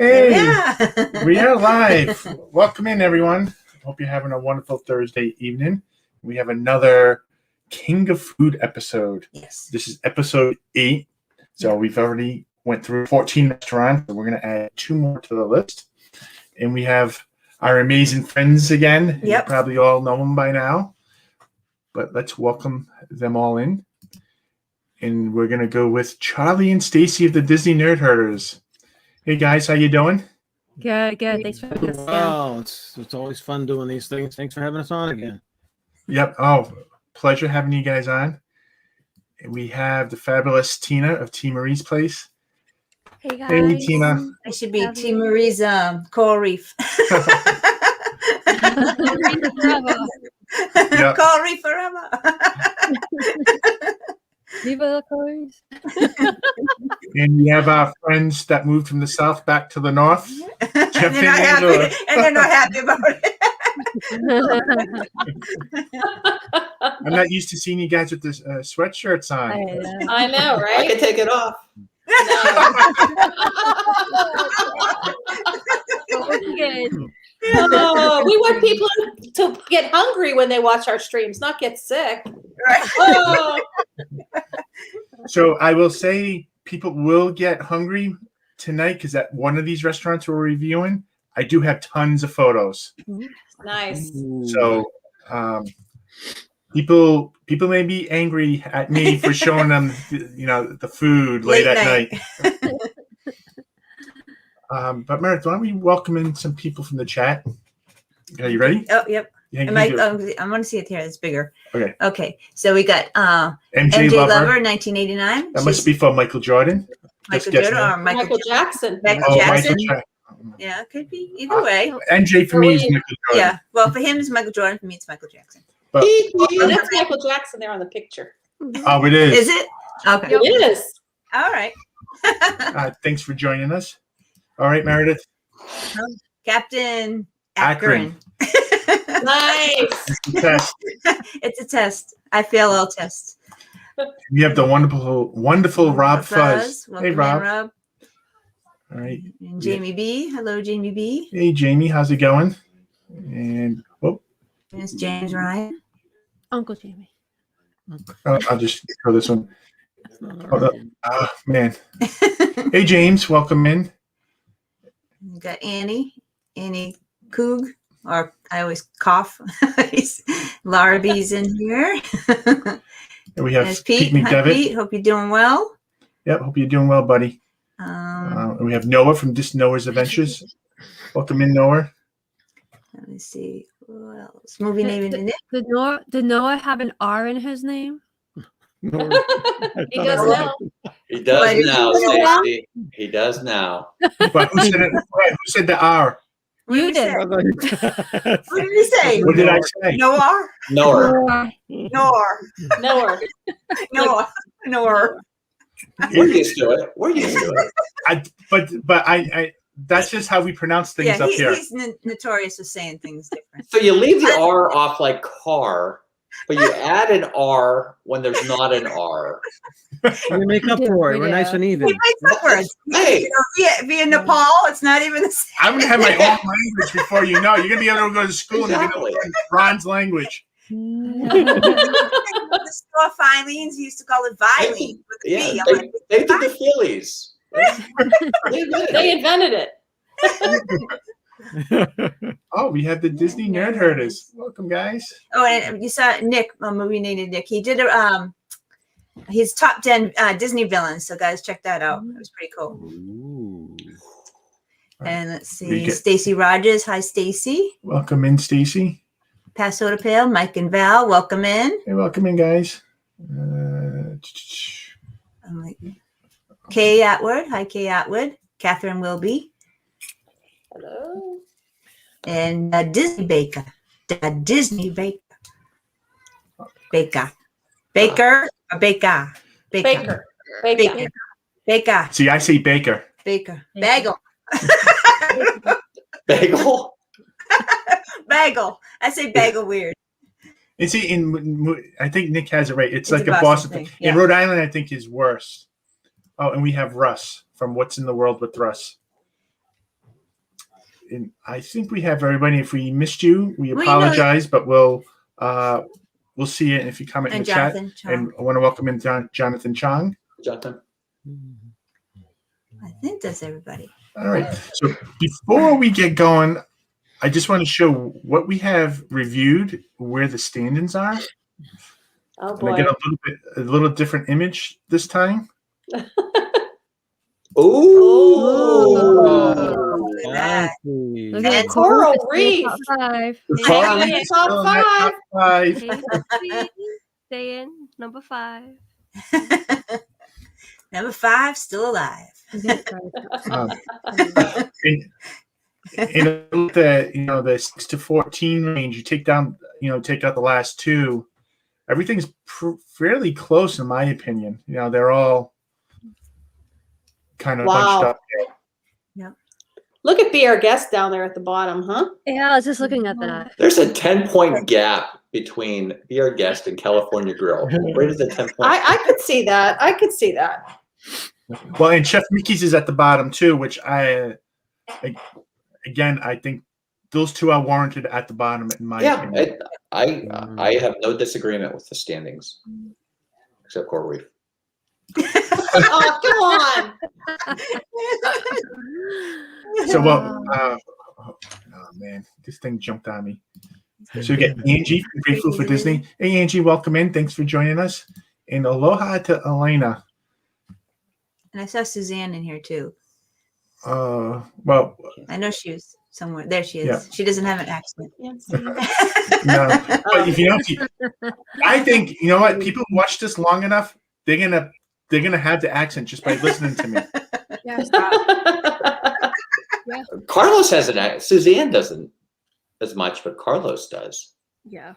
Hey, Yeah. we are live. Welcome in, everyone. Hope you're having a wonderful Thursday evening. We have another King of Food episode. Yes. This is episode 8. So we've already went through 14 restaurants. So we're going to add 2 more to the list. And we have our amazing friends again. Yep. You probably all know them by now. But let's welcome them all in. And we're going to go with Charlie and Stacy of the Disney Nerd Herders. Hey guys, how you doing? Good. Thanks for having us. Wow, it's always fun doing these things. Thanks for having us on again. Yep. Oh, pleasure having you guys on. We have the fabulous Tina of T. Marie's Place. Hey guys. Hey, Tina. I should be T. Marie's coral reef. Yep. Coral reef forever. Viva la colors. And we have our friends that moved from the south back to the north. and they're not happy about it. I'm not used to seeing you guys with this sweatshirts on. I know, right? I can take it off. Oh, we want people to get hungry when they watch our streams, not get sick. Right. Oh. So I will say people will get hungry tonight because at one of these restaurants we're reviewing, I do have tons of photos. Nice. So people may be angry at me for showing them, the food late at night. But Meredith, why don't we welcome in some people from the chat? Are you ready? Oh, yep. Yeah, I want to see it here. It's bigger. Okay. So we got MJ Lover, 1989. That must be for Michael Jordan. Michael Just Jordan or Michael Jackson. Michael Jackson. Michael Yeah, it could be either way. MJ for me is Michael Jordan. Yeah. Well, for him it's Michael Jordan. For me it's Michael Jackson. But, That's Michael Jackson there on the picture. oh, it is. Is it? Okay. It is. All right. Thanks for joining us. All right, Meredith. Captain Akron. Nice. Test. It's a test. I fail all tests. We have the wonderful Rob Fuzz. Welcome Hey, in, Rob. Rob. All right. And Jamie B. Hello, Jamie B. Hey, Jamie. How's it going? And It's James Ryan. Uncle Jamie. I'll just throw this one. Man. Hey, James. Welcome in. You got Annie Coog, or I always cough. Laura B's in here. And we have There's Pete Hi, McDevitt. Pete. Hope you're doing well. Yep. Hope you're doing well, buddy. And we have Noah from This Noah's Adventures. Welcome in, Noah. Let me see. Who else? Movie name in it. Did Noah have an R in his name? He does now. He does Wait, now, who said Stacey. He does now. But who said it? Who said the R? You did. Who did he say? What did I say? Noah? Noah. Noah. Noah. Noah. We're used to it. We're used to it. But I that's just how we pronounce things up here. He's notorious for saying things different. So you leave the R off like car, but you add an R when there's not an R. We make up for it. We're nice and even. He makes up words. Hey. Via Nepal, it's not even the same. I'm gonna have my own language before you know. You're gonna be able to go to school and you're gonna learn Ron's language. The store Filene's used to call it Vilene with a Yeah, V. I'm like, they did the Phillies. They invented it. Oh, we have the Disney Nerd Herders. Welcome, guys. Oh, and you saw Nick, movie named Nick. He did his top 10 Disney villains. So guys, check that out. It was pretty cool. Ooh. And let's see, Stacy Rogers. Hi, Stacy. Welcome in, Stacy. Pass Soda Pail, Mike and Val. Welcome in. Hey, welcome in, guys. I'm like, Kay Atwood. Hi, Kay Atwood. Catherine Wilby. Hello. And Disney Baker. Disney Baker. Baker or Baker? Baker. Baker. See, I say Baker. Bagel. Bagel? Bagel. I say bagel weird. And see, I think Nick has it right. It's like a Boston Boston thing. thing. Yeah. In Rhode Island, I think is worse. Oh, and we have Russ from What's in the World with Russ. and I think we have everybody. If we missed you, we Well, you know- apologize, but we'll see it if you comment in And the chat. Jonathan Chong. And I want to welcome in Jonathan Chong. Jonathan. I think that's everybody. All right. So before we get going, I just want to show what we have reviewed, where the stand-ins are. Oh And I boy. get a little different image this time. Ooh. Look at that. Fancy. Look at And the Coral Coral Reef. Top 5. The Yeah. Coral Yeah. Reef is Top still in that top five. Stay in number 5. Number 5, still alive. Um, and the 6 to 14 range, you take out the last two. Everything's fairly close, in my opinion. They're all kind of bunched Wow. up. Look at Be Our Guest down there at the bottom, huh? Yeah, I was just looking at that. There's a 10-point gap between Be Our Guest and California Grill. Where does the 10 point? I could see that. I could see that. Well, and Chef Mickey's is at the bottom too, which I think those two are warranted at the bottom, in my opinion. I have no disagreement with the standings, except Coral Reef. Oh, come on. So, oh man, this thing jumped on me. So we get Angie from Grateful for Disney. Hey, Angie, welcome in. Thanks for joining us. And aloha to Elena. And I saw Suzanne in here too. Well, I know she was somewhere. There she is. Yeah. She doesn't have an accent. Yes. no. But I think what, people watch this long enough, they're gonna have the accent just by listening to me. Yeah. Carlos has an accent. Suzanne doesn't as much, but Carlos does. Yeah.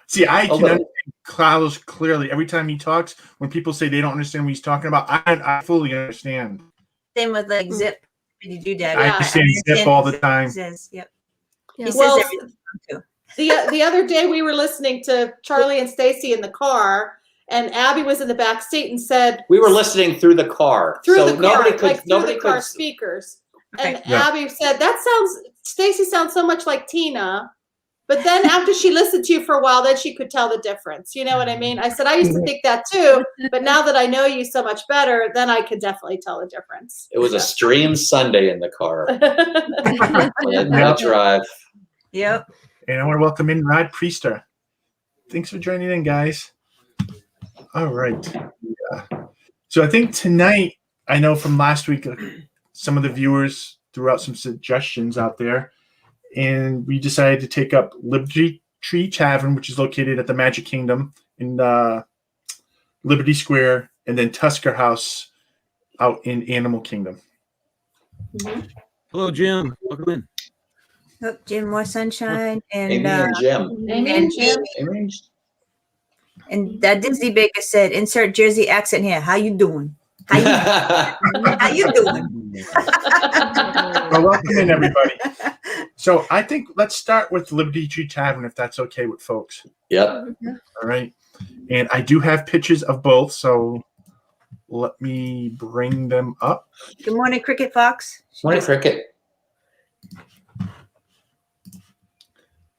See, I can Although- understand Carlos clearly every time he talks. When people say they don't understand what he's talking about, I fully understand. Same with like Zip. Did you do that? I understand Zip all the time. He says, yep. Yeah. He says Well, everything too. the other day we were listening to Charlie and Stacy in the car, and Abby was in the back seat and said We were listening through the car, through so the car, nobody could. like through Nobody the car could. speakers. Okay. And Yeah. Abby said, Stacy sounds so much like Tina. But then after she listened to you for a while, then she could tell the difference. You know what I mean? I said, I used to think that too. But now that I know you so much better, then I could definitely tell the difference. It was a stream Sunday in the car. That drive. Yep. And I want to welcome in Rod Priester. Thanks for joining in, guys. All right. Yeah. So I think tonight, I know from last week, some of the viewers threw out some suggestions out there, and we decided to take up Liberty Tree Tavern, which is located at the Magic Kingdom in Liberty Square, and then Tusker House out in Animal Kingdom. Hello, Jim. Welcome in. Oh, Jim, more sunshine, Amy and and Jim. Amy and Jim. Amy? Disney Baker said, "Insert Jersey accent here. How you doing? How you doing?" Well, welcome in, everybody. So I think let's start with Liberty Tree Tavern, if that's okay with folks. Yep. All right. And I do have pictures of both, so let me bring them up. Good morning, Cricket Fox. Morning, Cricket.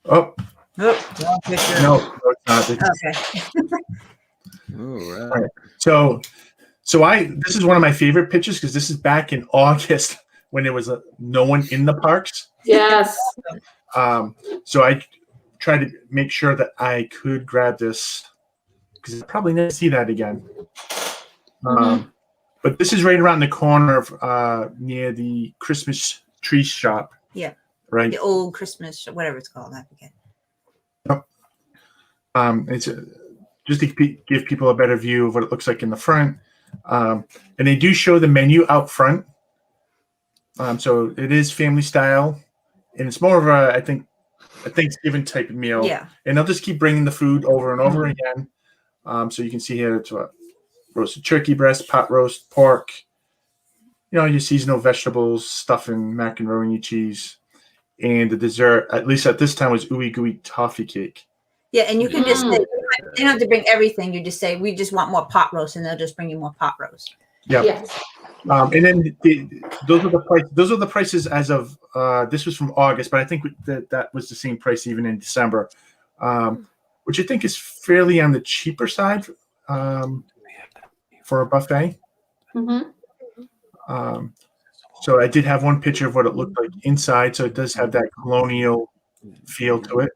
Oh, Oh, wrong picture. no, it's not. Okay. All right. So this is one of my favorite pictures because this is back in August when there was no one in the parks. Yes. So I tried to make sure that I could grab this because I probably never see that again. But this is right around the corner of near the Christmas tree shop. Yeah. Right. The old Christmas, whatever it's called, I forget. It's just to give people a better view of what it looks like in the front. And they do show the menu out front. So it is family style, and it's more of a Thanksgiving type of meal. Yeah. And they'll just keep bringing the food over and over again. So you can see here it's roasted turkey breast, pot roast, pork, your seasonal vegetables, stuffing, macaroni cheese, and the dessert, at least at this time, was ooey gooey toffee cake. Yeah, and you can just say, they don't have to bring everything. You just say, we just want more pot roast, and they'll just bring you more pot roast. Yeah. Yes. And then those are the prices as of this was from August, but I think that was the same price even in December, which I think is fairly on the cheaper side for a buffet. Mm-hmm. So I did have one picture of what it looked like inside, so it does have that colonial feel to it.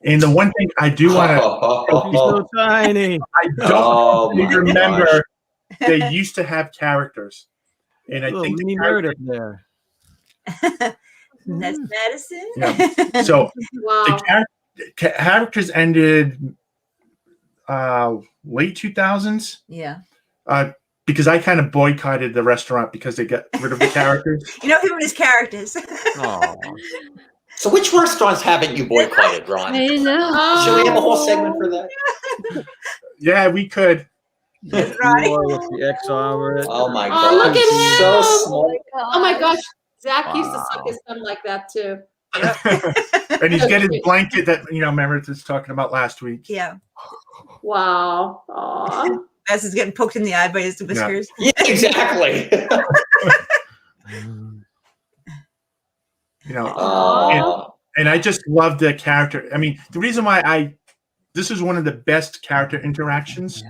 And the one thing I do want to, He's so tiny. I don't remember they used to have characters, and I think mini Meredith there. That's Madison. Yeah. So Wow. the characters ended late 2000s. Yeah. Because I kind of boycotted the restaurant because they got rid of the characters. You know him and his characters. So which restaurants haven't you boycotted, Ron? I know. Should we have a whole segment for that? Yeah, we could. That's right. With the X over it. Oh my Oh, god. look at him. So small. Oh my gosh, Zach used to suck his thumb like that too. And he's got his blanket that Meredith was talking about last week. Yeah. Wow. Aw. As is getting poked in the eye by his whiskers. Yeah, exactly. And I just love the character. I mean, the reason why this is one of the best character interactions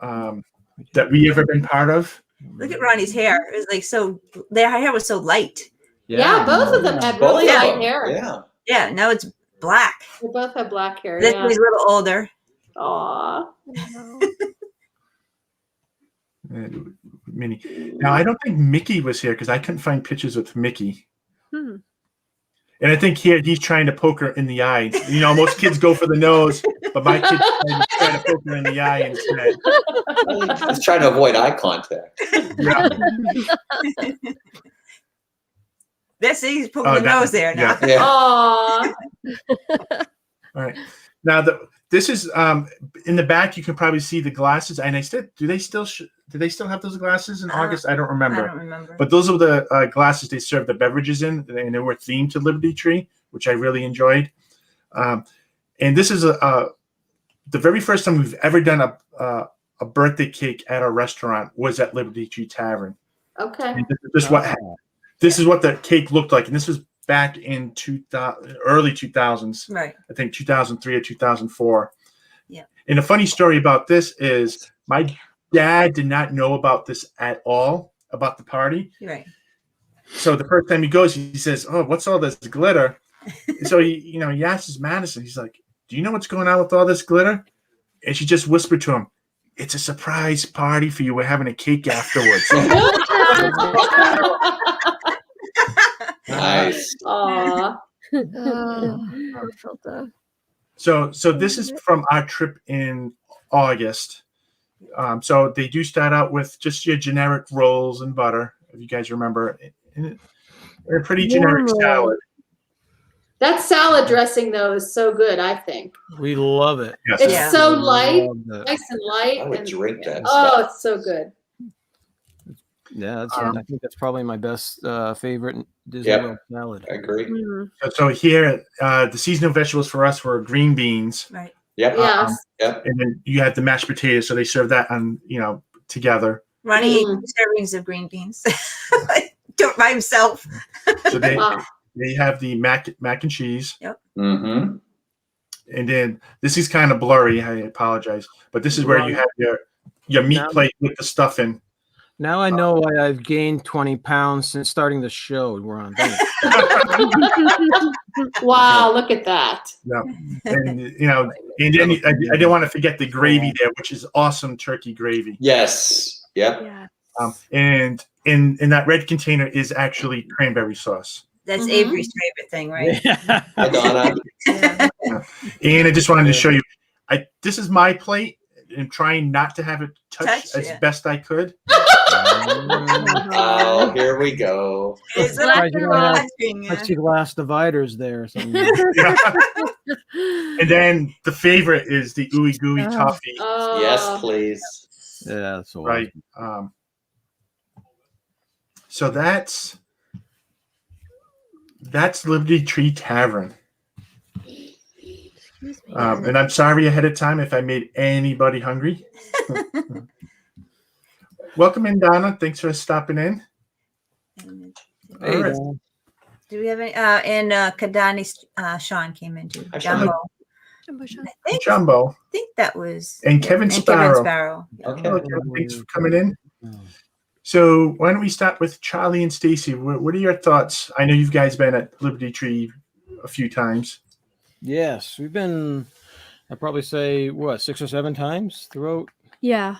that we ever been part of. Look at Ronnie's hair. It was like so. Their hair was so light. Yeah, both of them had really light hair. Yeah. Yeah. Now it's black. They both have black hair. This Yeah. is a little older. Aw. Minnie. Now I don't think Mickey was here because I couldn't find pictures with Mickey. And I think here he's trying to poke her in the eye. Most kids go for the nose, but my kid's trying to poke her in the eye instead. He's trying to avoid eye contact. Yeah. That's it. He's poking the nose there now. Yeah. Aw. All right. Now this is in the back. You can probably see the glasses. And do they still have those glasses in August? I don't remember. I don't remember. But those are the glasses they serve the beverages in, and they were themed to Liberty Tree, which I really enjoyed. And this is the very first time we've ever done a birthday cake at a restaurant was at Liberty Tree Tavern. Okay. And this is what the cake looked like, and this was back in early 2000s. Right. I think 2003 or 2004. Yeah. And a funny story about this is my dad did not know about this at all, about the party. Right. So the first time he goes, he says, "Oh, what's all this glitter?" So he asks Madison, he's like, "Do you know what's going on with all this glitter?" And she just whispered to him, "It's a surprise party for you. We're having a cake afterwards." Nice. Aw. So this is from our trip in August. So they do start out with just your generic rolls and butter, if you guys remember. And a pretty generic salad. That salad dressing though is so good, I think. We love it. Yes. It's so light, Love it. nice and light. I would and- drink that Oh, stuff. it's so good. Yeah, I think that's probably my best favorite Disney Yep. World salad. I agree. So here, the seasonal vegetables for us were green beans, Right. Yep. Yes. Yep. and then you had the mashed potatoes. So they serve that on together. Ronnie ate 2 servings of green beans. Do it by himself. So they Wow. they have the mac and cheese, Mm-hmm. and then this is kind of blurry. I apologize, but this is where you have your meat Now- plate with the stuffing. Now I know why I've gained 20 pounds since starting the show. We're on. Wow, look at that. Yeah, and and then I didn't want to forget the gravy there, which is awesome turkey gravy. Yes. Yep. Yeah. And in that red container is actually cranberry sauce. That's Mhm. Avery's favorite thing, right? Hi, Donna. Yeah. And I just wanted to show you, this is my plate. I'm trying not to have it touch as yeah. best I could. Oh, here we go. It's Right, you don't have watching, plexiglass dividers there or something. Yeah. And then the favorite is the ooey gooey toffee, Oh. Yes, please. Yeah, that's all right? So that's Liberty Tree Tavern. Excuse me. And I'm sorry ahead of time if I made anybody hungry. welcome in, Donna. Thanks for stopping in. And, Hey, All right. Don. do we have any? And Kadani, Sean came in too. Hi, Sean. Jumbo. I Jumbo think that was and Kevin Sparrow. Kevin Sparrow. Yeah. Okay. Hello, Kevin. Thanks for coming in. Oh. So why don't we start with Charlie and Stacy? What are your thoughts? I know you guys been at Liberty Tree a few times. Yes, we've been. I'd probably say what 6 or 7 times throughout. Yeah,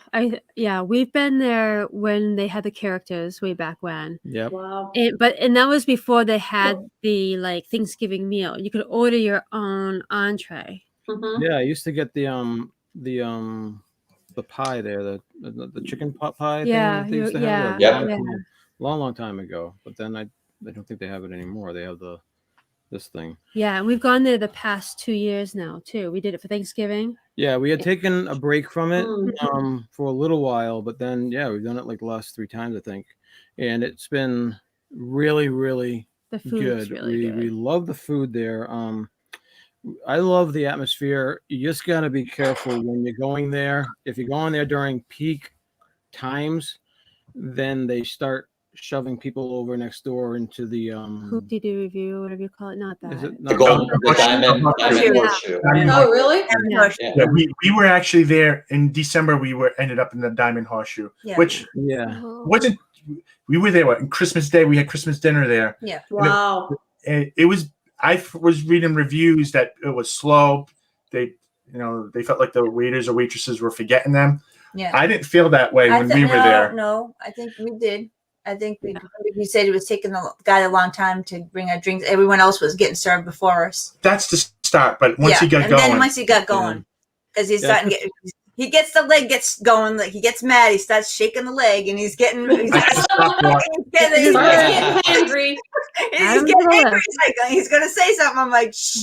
we've been there when they had the characters way back when. Yep. Wow. And that was before they had the like Thanksgiving meal. You could order your own entree. Mhm. Yeah, I used to get the pie there, the chicken pot pie. Yeah, thing they used to have yeah, there yeah. long time ago. But then I don't think they have it anymore. They have this thing. Yeah, and we've gone there the past 2 years now too. We did it for Thanksgiving. Yeah, we had taken a break from it Mm. for a little while, but then we've done it like the last 3 times I think, and it's been really, really The food good. is really good. We love the food there. I love the atmosphere. You just gotta be careful when you're going there. If you're going there during peak times, then they start shoving people over next door into the Hoop-de-doo review, whatever you call it. Not that. is it The diamond Horseshoe. horseshoe. Oh, really? Yeah. Yeah, we were actually there in December. We ended up in the Diamond Horseshoe, Yeah. which Yeah. wasn't. We were there on Christmas Day. We had Christmas dinner there. Yeah. Wow. And it was. I was reading reviews that it was slow. They felt like the waiters or waitresses were forgetting them. Yeah. I didn't feel that way when we were no, there. No, I think we did. I think we said it was taking the guy a long time to bring our drinks. Everyone else was getting served before us. That's the start, but once he got and going, then once he got going, because he's starting to get. He gets the leg gets going, like he gets mad. He starts shaking the leg, and he's getting. He's He's getting angry. He's getting angry. He's going to say something. I'm like, shh.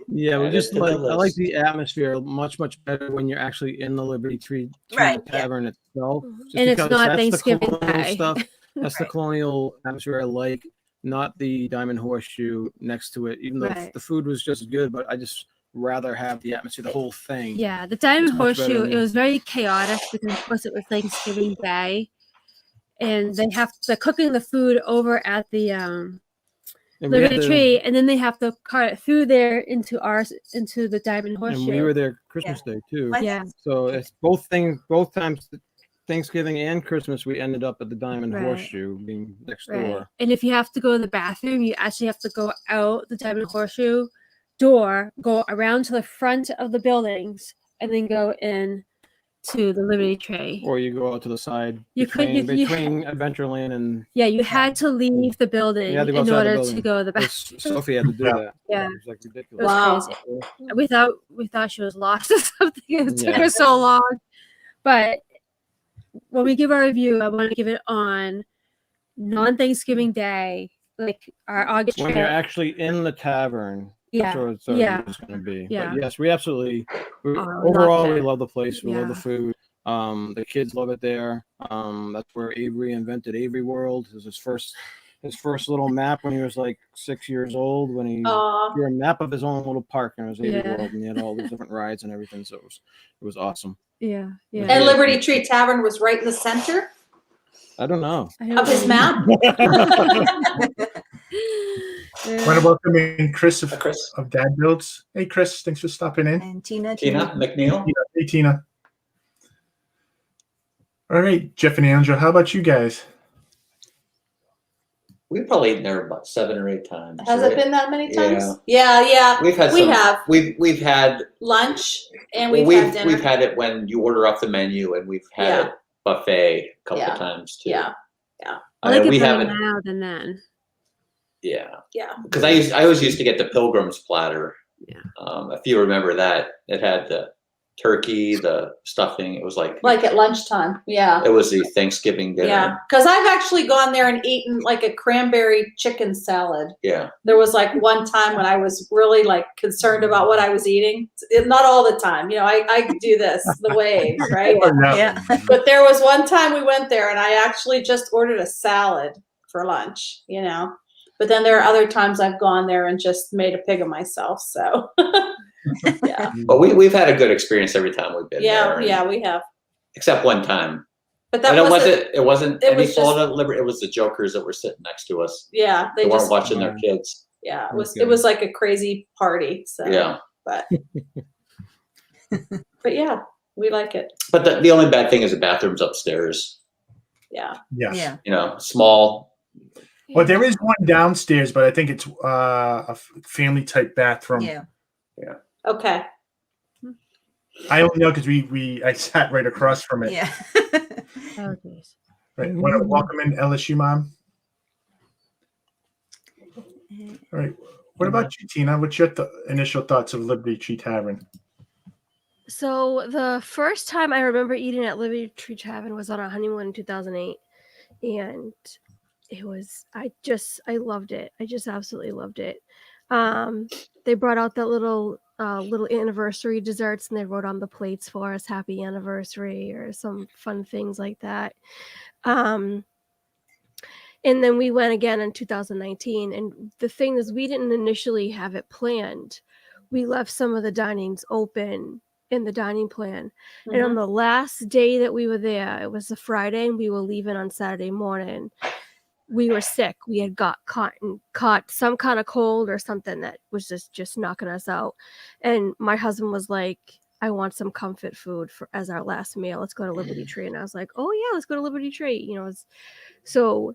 Yeah, we Add just it to the I like list. the atmosphere much better when you're actually in the Liberty Tree Right, yeah. Tavern itself. Just And it's because not that's the Thanksgiving colonial Day. stuff. That's the Right. colonial atmosphere I like, not the Diamond Horseshoe next to it. Even though Right. the food was just good, but I just rather have the atmosphere, the whole thing. Yeah, the Diamond It's much better Horseshoe, than- it was very chaotic because of course it was Thanksgiving Day. And they're cooking the food over at the And we had Liberty Tree, and then they have to cart it through there into the Diamond Horseshoe. And we were there Christmas Day too. What? Yeah, So it's both times, Thanksgiving and Christmas, we ended up at the Diamond Right. Horseshoe, being next right. door. And if you have to go to the bathroom, you actually have to go out the Diamond Horseshoe door, go around to the front of the buildings, and then go in to the Liberty Tree. Or you go out to the side You could- you- between Adventureland and Yeah, you had to leave the building You had to go in outside the order building. to go to the Because bathroom. Sophie had to do that. Yeah. It was like It ridiculous. was Wow. crazy. We thought she was lost or something. It took Yeah. her so long. But when we give our review, I want to give it on non-Thanksgiving Day, like our August When you're trip. actually in the tavern, Yeah, that's what it's yeah. going to be. Yeah. But yes, we absolutely, we loved overall, we it. love the place. We love Yeah. the food. The kids love it there. That's where Avery invented Avery World. It was his first little map when he was like 6 years old, when he Aw. drew a map of his own little park, and it was Avery Yeah. World, and he had all these different rides and everything. So it was awesome. Yeah, yeah. And Liberty Tree Tavern was right in the center I don't know. I don't of his know. map. Yeah. want to welcome in Chris of Chris. Dad Builds. Hey, Chris, thanks for stopping in. And Tina. Tina McNeil. Hey, Tina. All right, Jeff and Angela, how about you guys? We've probably eaten there about 7 or 8 times. Has right? it been that many times? Yeah. Yeah. We've had We some. have We've had. lunch and Well, we've had dinner. we've had it when you order off the menu, and we've had Yeah. it buffet a couple Yeah. of times too. Yeah. I like it we better haven't. now than then. Yeah. Yeah. Because I always used to get the Pilgrim's platter. Yeah. If you remember that, it had the turkey, the stuffing. It was like Like at lunchtime. Yeah. it was the Thanksgiving dinner. Yeah. Because I've actually gone there and eaten like a cranberry chicken salad. Yeah. There was like one time when I was really like concerned about what I was eating. Not all the time. You know, I do this, the waves, right? Yeah. But there was one time we went there and I actually just ordered a salad for lunch, you know. But then there are other times I've gone there and just made a pig of myself. So yeah. But we've had a good experience every time we've been Yeah, there. yeah, we have. except one time. But that And it wasn't. wasn't it any was fault just- of Liberty. It was the jokers that were sitting next to us. Yeah, They they weren't just. watching their kids. Yeah, Okay. it was like a crazy party. So Yeah. but yeah, we like it. But the only bad thing is the bathrooms upstairs. Yeah. Yes. Yeah. You know, small. Well, there is one downstairs, but I think it's a family type bathroom. Yeah. Okay. I only know because I sat right across from it. Yeah. Oh, geez. Right. Welcome in LSU, Mom. All right. What about you, Tina? What's your initial thoughts of Liberty Tree Tavern? So the first time I remember eating at Liberty Tree Tavern was on our honeymoon in 2008, and it was I loved it. I just absolutely loved it. They brought out that little anniversary desserts, and they wrote on the plates for us "Happy Anniversary" or some fun things like that. And then we went again in 2019, and the thing is, we didn't initially have it planned. We left some of the dinings open in the dining plan. And on the last day that we were there, it was a Friday, and we were leaving on Saturday morning. We were sick. We had caught some kind of cold or something that was just knocking us out. And my husband was like, I want some comfort food as our last meal. Let's go to Liberty Tree. And I was like, oh yeah, let's go to Liberty Tree. You know, so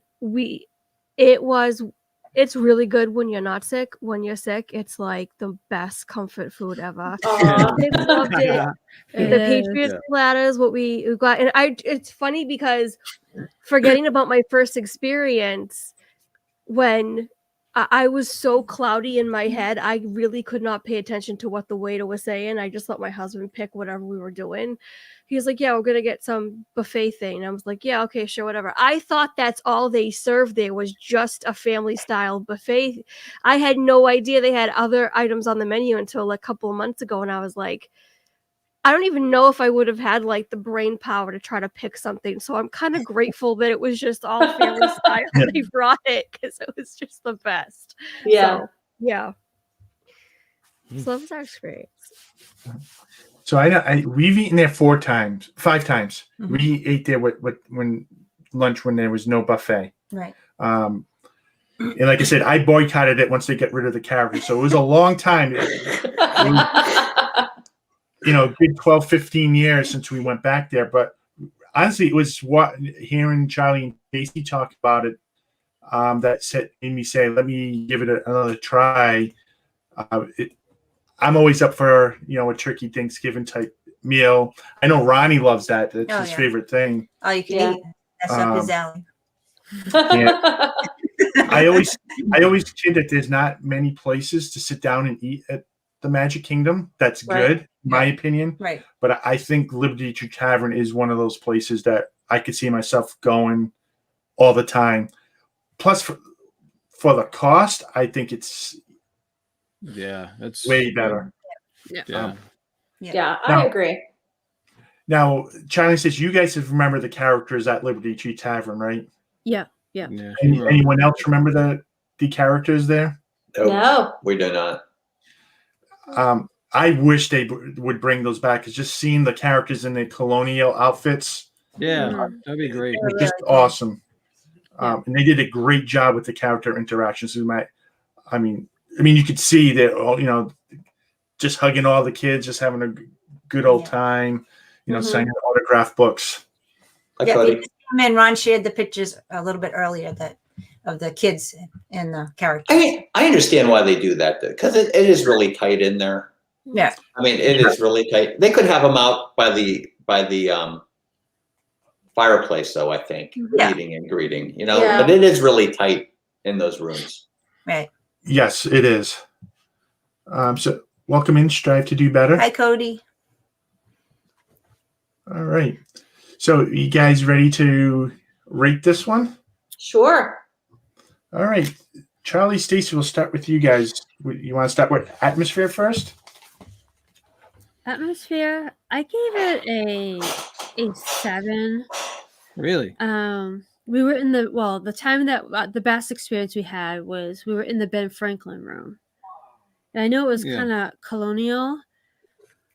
it's really good when you're not sick. When you're sick, it's like the best comfort food ever. Kids loved it. The Patriots platters, what we got. And it's funny because forgetting about my first experience, when I was so cloudy in my head, I really could not pay attention to what the waiter was saying. I just let my husband pick whatever we were doing. He was like, yeah, we're going to get some buffet thing. And I was like, yeah, okay, sure, whatever. I thought that's all they served there was just a family style buffet. I had no idea they had other items on the menu until a couple of months ago. And I was like, I don't even know if I would have had like the brain power to try to pick something. So I'm kind of grateful that it was just all family style. They brought it because it was just the best. Yeah. So, yeah. So that was our experience. So we've eaten there 5 times. Mm-hmm. We ate there when lunch when there was no buffet. Right. And like I said, I boycotted it once they get rid of the characters. So it was a long time. Good 12, 15 years since we went back there. But honestly, it was hearing Charlie and Casey talk about it that made me say, let me give it another try. I'm always up for, a turkey Thanksgiving type meal. I know Ronnie loves that. That's his favorite thing. Oh, you can eat. That's up his alley. I always kid that there's not many places to sit down and eat at the Magic Kingdom. That's good, in my opinion. Right. But I think Liberty Tree Tavern is one of those places that I could see myself going all the time. Plus, for the cost, I think it's way better. Yeah. I agree. Now, Charlie says you guys have remembered the characters at Liberty Tree Tavern, right? Yeah. Anyone else remember the characters there? No, we do not. I wish they would bring those back, because just seeing the characters in their colonial outfits, that'd be great. It was just awesome. And they did a great job with the character interactions. I mean, you could see that, just hugging all the kids, just having a good old time, signing autograph books. And Ron shared the pictures a little bit earlier of the kids and the characters. I understand why they do that, because it is really tight in there. Yeah. I mean, it is really tight. They could have them out by the fireplace, though, I think, eating and greeting, but it is really tight in those rooms. Right. Yes, it is. So welcome in, Strive to Do Better. Hi, Cody. All right. So you guys ready to rate this one? Sure. All right. Charlie, Stacy, we'll start with you guys. You want to start with atmosphere first? Atmosphere, I gave it a 7. Really? We were in the time that the best experience we had was we were in the Ben Franklin room. And I know it was kind of colonial,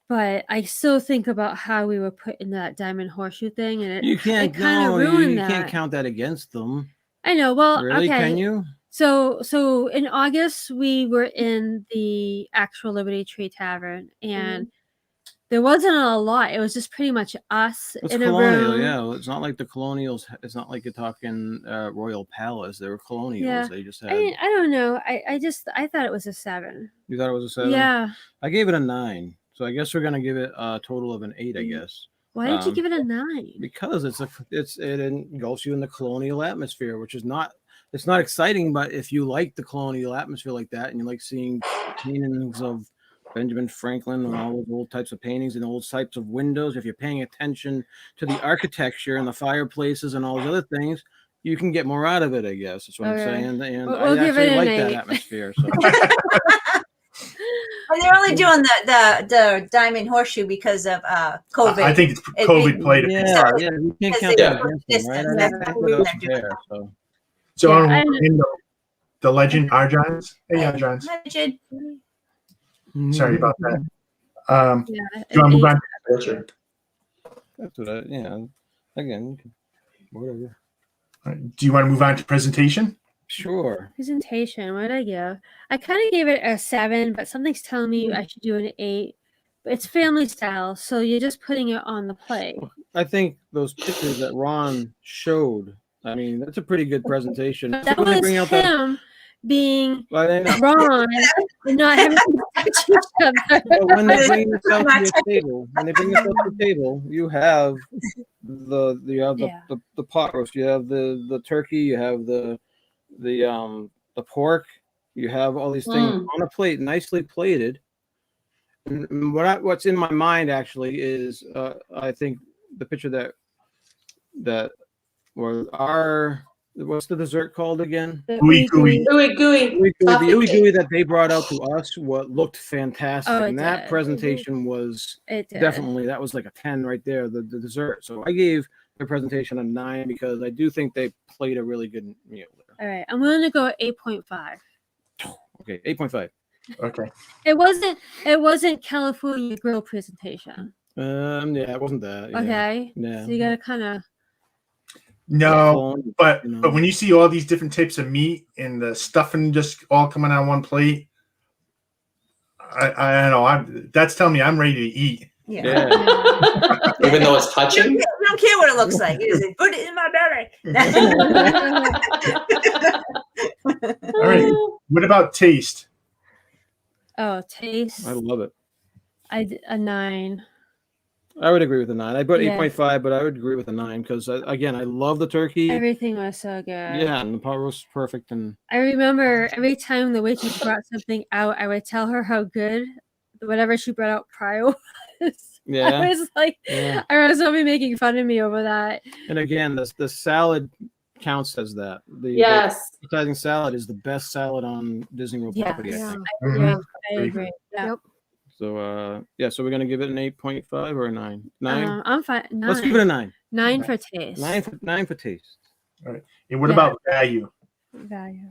but I still think about how we were put in that diamond horseshoe thing, and You it can't kind of no, ruined you that. can't count that against them. I know. Well, Really? okay. Can you? So in August we were in the actual Liberty Tree Tavern, and there wasn't a lot. It was just pretty much us It's in colonial, a room. yeah. It's not like the colonials. It's not like you're talking Royal Palace. They were colonials. Yeah. They just had. I mean, I don't know. I thought it was a 7. You thought it was a 7? Yeah. I gave it a 9. So I guess we're gonna give it a total of an 8. I guess. Why did you give it a 9? Because it engulfs you in the colonial atmosphere, which is not. It's not exciting, but if you like the colonial atmosphere like that, and you like seeing paintings of Benjamin Franklin and all those old types of paintings and old types of windows, if you're paying attention to the architecture and the fireplaces and all those other things, you can get more out of it, I guess. That's what I'm saying. And we'll I give actually it an like that 8. atmosphere. So. Well, they're only doing the diamond horseshoe because of COVID. I think COVID played a big part. Yeah, you can't Because count they that put against them, right? distance, I that's don't the think reason that's they're doing fair, that. so. So Yeah, in the legend, our giants. Hey, our giants. Hi, Jid. Sorry about that. Yeah, Do you want to move on? Richard. That's what again, you can, whatever. Do you want to move on to presentation? Sure. Presentation. What did I give? I kind of gave it a 7, but something's telling me I should do an 8. But it's family style, so you're just putting it on the plate. I think those pictures that Ron showed, I mean, that's a pretty good presentation. That When they was bring out him being Well, I know. wrong and not having to touch each other. But when they bring this out to your table, you have the pot roast, you have the turkey, you have the pork, you have all these things on a plate, nicely plated. And what's in my mind actually is I think the picture that was what's the dessert called again? Ooey gooey. Ooey gooey. The Coffee ooey cake. gooey that they brought out to us, what looked fantastic, Oh, it and that did. presentation was It did. definitely, that was like a 10 right there. The dessert. So I gave their presentation a 9 because I do think they played a really good meal there. All right, I'm willing to go at 8.5. Okay, 8.5. Okay. It wasn't California grill presentation. Yeah, it wasn't that. Yeah. Okay. Yeah. So you gotta kind of. No, but you know. but when you see all these different types of meat and the stuffing just all coming on one plate, I don't know. That's telling me I'm ready to eat. Yeah. Even though it's You touching. don't care what it looks like. You just put it in my belly. All right. What about taste? Oh, taste. I love it. A 9. I would agree with a 9. I put Yeah. 8.5, but I would agree with a 9 because again, I love the turkey. Everything was so good. Yeah, and the pot roast is perfect. And I remember every time the waitress brought something out, I would tell her how good whatever she brought out prior was. Yeah. I was like, Yeah. I remember somebody making fun of me over that. And again, the salad counts as that. The appetizing salad is the best salad on Disney World property, I think. I agree. Yeah. Yep. So so we're gonna give it an 8.5 or a 9? 9? I'm fine. 9. Let's give it a 9. 9 for taste. 9 for taste. All right. And what about value? Value.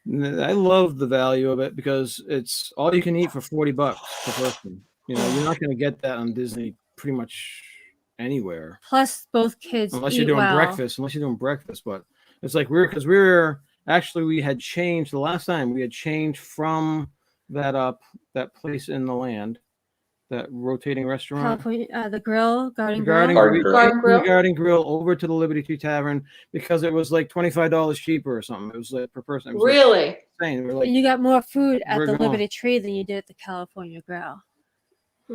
I love the value of it because it's all you can eat for $40 per person. You know, you're not gonna get that on Disney pretty much anywhere. Plus, both kids Unless eat you're doing well. breakfast, but it's like we had changed the last time we had changed from that place in the land, that rotating restaurant, California, the grill, garden Garden grill. Grill over to the Liberty Tree Tavern because it was like $25 cheaper or something. It was like per person. It was Really? like insane. We're like, You got more food at We're the going. Liberty Tree than you did at the California Grill.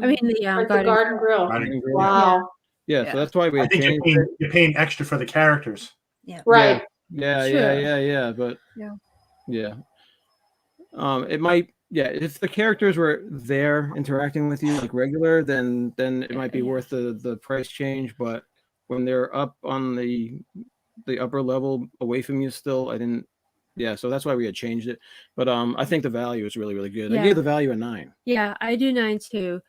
I mean, the Like garden. the garden grill. Garden Grill. Wow. yeah, so that's why we I had think changed. you're paying extra for the characters. Right. Yeah, Sure. but Yeah. it might. Yeah, if the characters were there interacting with you like regular, then it might be worth the price change. But when they're up on the upper level away from you still, I didn't. Yeah, so that's why we had changed it. But I think the value is really, really good. I Yeah. gave the value a 9. Yeah, I do 9 too.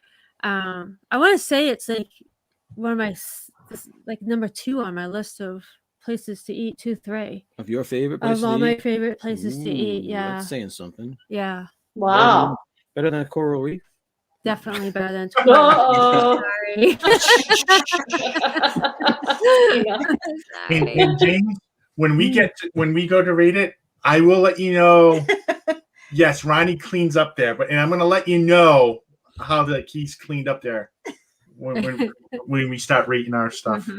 I want to say it's like one of my like number 2 on my list of places to eat. 2, 3 Of your favorite places of all to my eat? favorite places to eat. Ooh, Yeah, that's saying something. yeah. Wow. Better than a coral reef. definitely better than 20. Uh-oh. Sorry. And James, when we go to rate it, I will let you know. Yes, Ronnie cleans up there, and I'm going to let you know how he's cleaned up there when we start rating our stuff.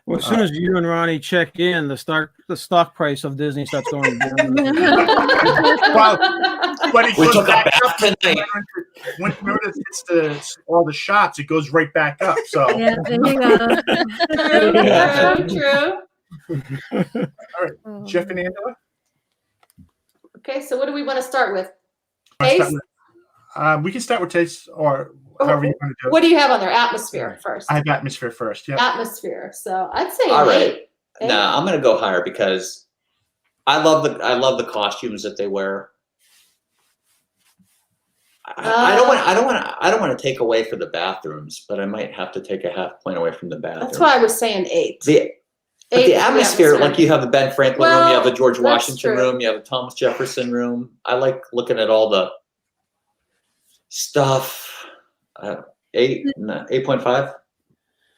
Well, as soon as you and Ronnie check in, the stock price of Disney starts going down. Well, when it We goes took a back bath up, tonight. when it hits all the shots, it goes right back up. So Yeah, there you go. True. all right, Jeff and Angela. Okay, so what do we want to start with? Wanna start Taste? with- we can start with taste, or however you want to do it. What do you have on there? Atmosphere first. I have atmosphere first. Yeah. Atmosphere. So I'd say All an right. 8. Eight. Nah, I'm gonna go higher because I love the costumes that they wear. I don't want to take away for the bathrooms, but I might have to take a half point away from the bathrooms. That's why I was saying 8. But Eight the is atmosphere, like you have the Ben Franklin room, you have the George that's Washington true. room, you have the Thomas Jefferson room. I like looking at all the stuff. 8.5.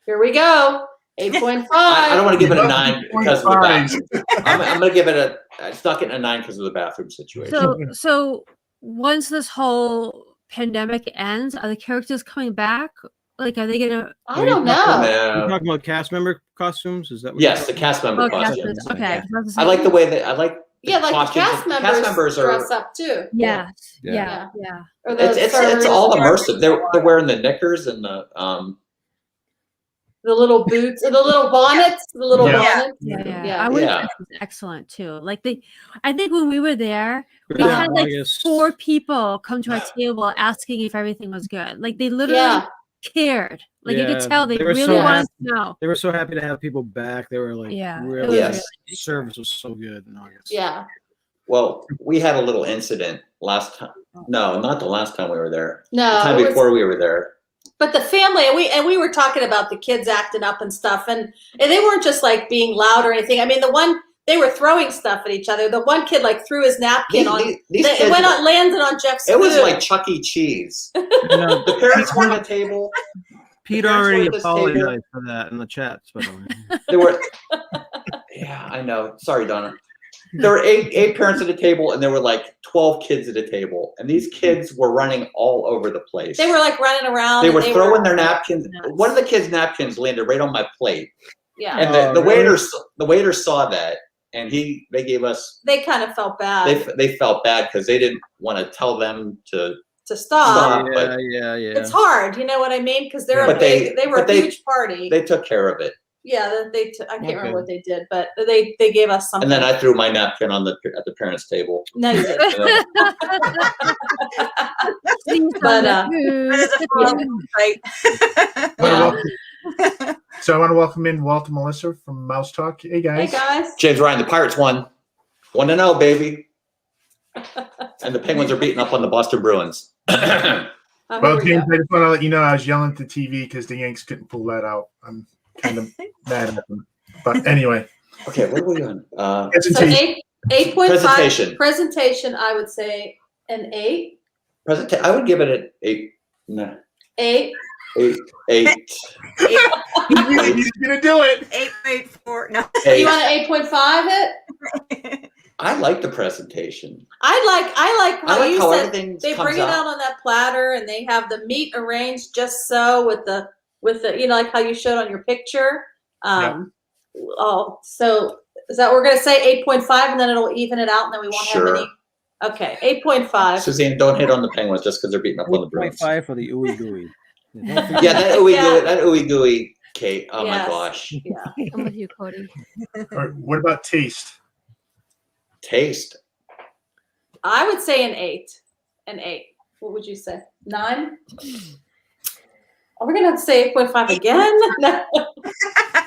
Here we go. 8.5. I don't want to give it a Love 9 because of the bathroom. I'm going to give it it's not getting a 9 because of the bathroom situation. So once this whole pandemic ends, are the characters coming back? Like, are they gonna? I don't know. You're talking about cast member costumes? Is that what Yes, the cast member Oh, cast costumes. members. Okay. I like the way that I like. Yeah, like the costumes. cast The members are. dress up too. Yes. Yeah. Yeah. Or the It's servers, all the immersive. They're wearing the knickers and the little boots, the little bonnets, the little Yeah. bonnets. Yeah. Yeah. I would Yeah. think it's excellent too. Like I think when we were there, we Yeah, had like August. 4 people come to our table asking if everything was good. Like they literally Yeah. cared. Like you Yeah, could tell they they were really so wanted to know. They were so happy to have people back. They were like, Yeah, it really, was Yes. service was so good in August. Yeah. Well, we had a little incident last time. No, not the last time we were there. No, The time it was- before we were there. But the family, and we were talking about the kids acting up and stuff, and they weren't just like being loud or anything. I mean, they were throwing stuff at each other. The one kid like threw his napkin on. These It kids, landed on Jeff's it was food. like Chuck E. Cheese. You know, The parents were at the table. Pete parents already were at this table. apologized for that in the chats, by the way. There were. Yeah, I know. Sorry, Donna. There were eight parents at a table, and there were like 12 kids at a table, and these kids were running all over the place. They were like running around. They and were throwing their nuts. napkins. One of the kids' napkins landed right on my plate, Yeah. and Oh, the really? waiter saw that, and they gave us. They kind of felt bad They felt bad because they didn't want to tell them to. to stop. Stop. Yeah. It's hard, you know what I mean? Because they're But a big. They were a huge party. They took care of it, Yeah, I can't remember Okay. what they did, but they gave us something. and then I threw my napkin at the parents' table. No, you didn't. Please But, tell the It's a fun fight. So I want to welcome in Walt and Melissa from Mouse Talk. Hey Hey guys. guys. James Ryan, the Pirates won. 1-0, baby. And the Penguins are beating up on the Boston Bruins. Oh, Well, here we James, go. I just want to let you know I was yelling at the TV because the Yanks couldn't pull that out. I'm kind of mad at them. But anyway, Okay, what are we on? So presentation. 8.5 Presentation. Presentation, I would say an 8. I would give it an 8. No, 8. 8. He's gonna do it. 8.4. No. You want an 8.5 it? I like the presentation. I like how you said everything they comes bring it out on that platter and they have the meat arranged just so with the like how you showed on your picture. Oh, so is that we're gonna say 8.5 and then it'll even it out and then we won't have any. Okay, 8.5. Suzanne, don't hit on the Penguins just because they're beating up on the Bruins. 8.5 for the ooey gooey. Yeah, that ooey gooey, Kate. Oh Yes. my gosh. Yeah. I'm with you, Cody. Or what about taste? Taste. I would say an 8. An 8. What would you say? 9? Are we gonna have to say 8.5 again? No.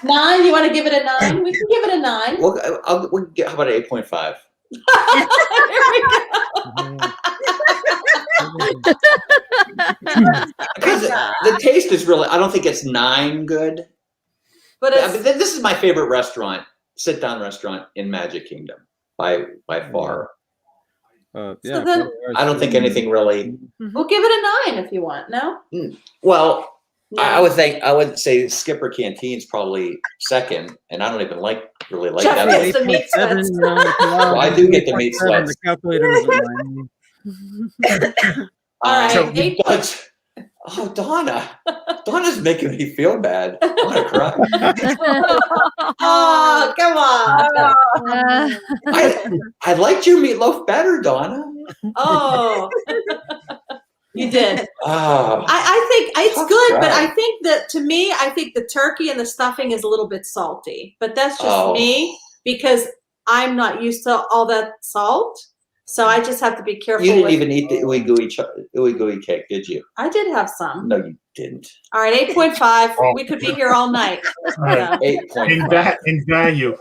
9? You want to give it a 9? We can give it a 9. Well, how about an 8.5? Here we go. Because the taste is really, I don't think it's 9 good. But I it's mean, this is my favorite restaurant, sit-down restaurant in Magic Kingdom by far. Yeah, So then- I don't think anything really. We'll give it a 9 if you want. No. Well, No. I would say Skipper Canteen's probably second, and I don't even really like Jeff that. gets the meat sweats. Well, I do get the meat sweats. The calculator is at 9. All right, So 8 but, oh, Donna's making me feel bad. I want to cry. Oh, come on. I liked your meatloaf better, Donna. Oh, you did. Oh, I think it's Tough good, but crowd. I think that to me, I think the turkey and the stuffing is a little bit salty. But that's just Oh. me because I'm not used to all that salt. So I just have to be careful. you didn't with, even eat the ooey gooey cake, did you? I did have some. No, you didn't. All right, 8.5. We could be here all night. All right. So 8.5. In value.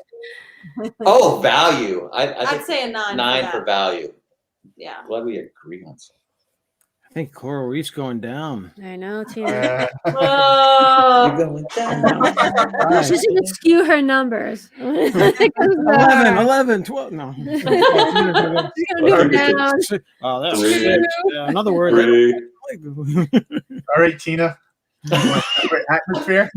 Oh, value. I I'd think say a 9. 9 for value. Yeah. Glad we agree on something. I think Coral Reef's going down. I know, Tina. Whoa. You're going down. She's gonna skew her numbers. 11, 12. No. She's gonna do it down. Oh, that's Three. yeah, another word. All right, Tina. Atmosphere.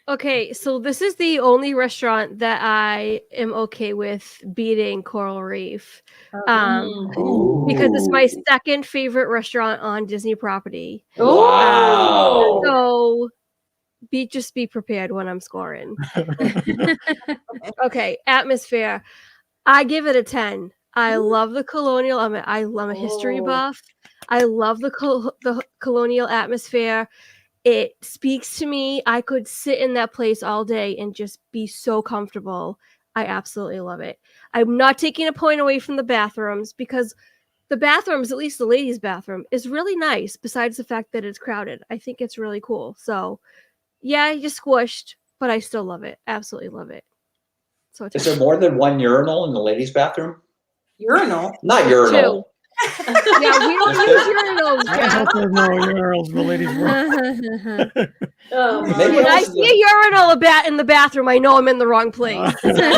Okay, so this is the only restaurant that I am okay with beating Coral Reef. Because it's my second favorite restaurant on Disney property. Wow. So just be prepared when I'm scoring. Okay, atmosphere. I give it a 10. I love the colonial. I'm a history buff. I love the colonial atmosphere. It speaks to me. I could sit in that place all day and just be so comfortable. I absolutely love it. I'm not taking a point away from the bathrooms because the bathrooms, at least the ladies' bathroom, is really nice besides the fact that it's crowded. I think it's really cool. So, yeah, you squished, but I still love it. Absolutely love it. So, Is there more than one urinal in the ladies' bathroom? Urinal. Not urinal. Yeah, we don't use urinals, I Jeff. hope there's no urinals in the ladies' room. Oh, my Maybe When I also see a urinal in the bathroom, I know I'm in the wrong place. Okay.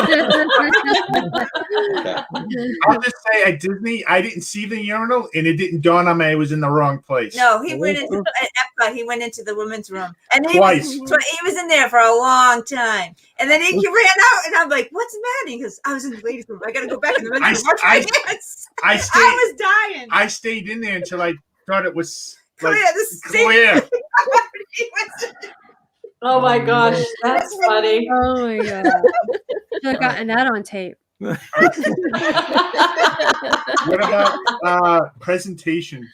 I'll just say at Disney, I didn't see the urinal, and it didn't dawn on me I was in the wrong place. No, he went into at Epcot. He went into the women's room, and he Twice. he was in there for a long time. And then he ran out, and I'm like, "What's the matter?" Because I was in the ladies' room. I got to go back in the men's room. Wash my hands. I I was dying. I stayed in there until I thought it was like Clear the sink. clear. He was- Oh my gosh, that's funny. Oh my god. Should have gotten that on tape. What about presentation?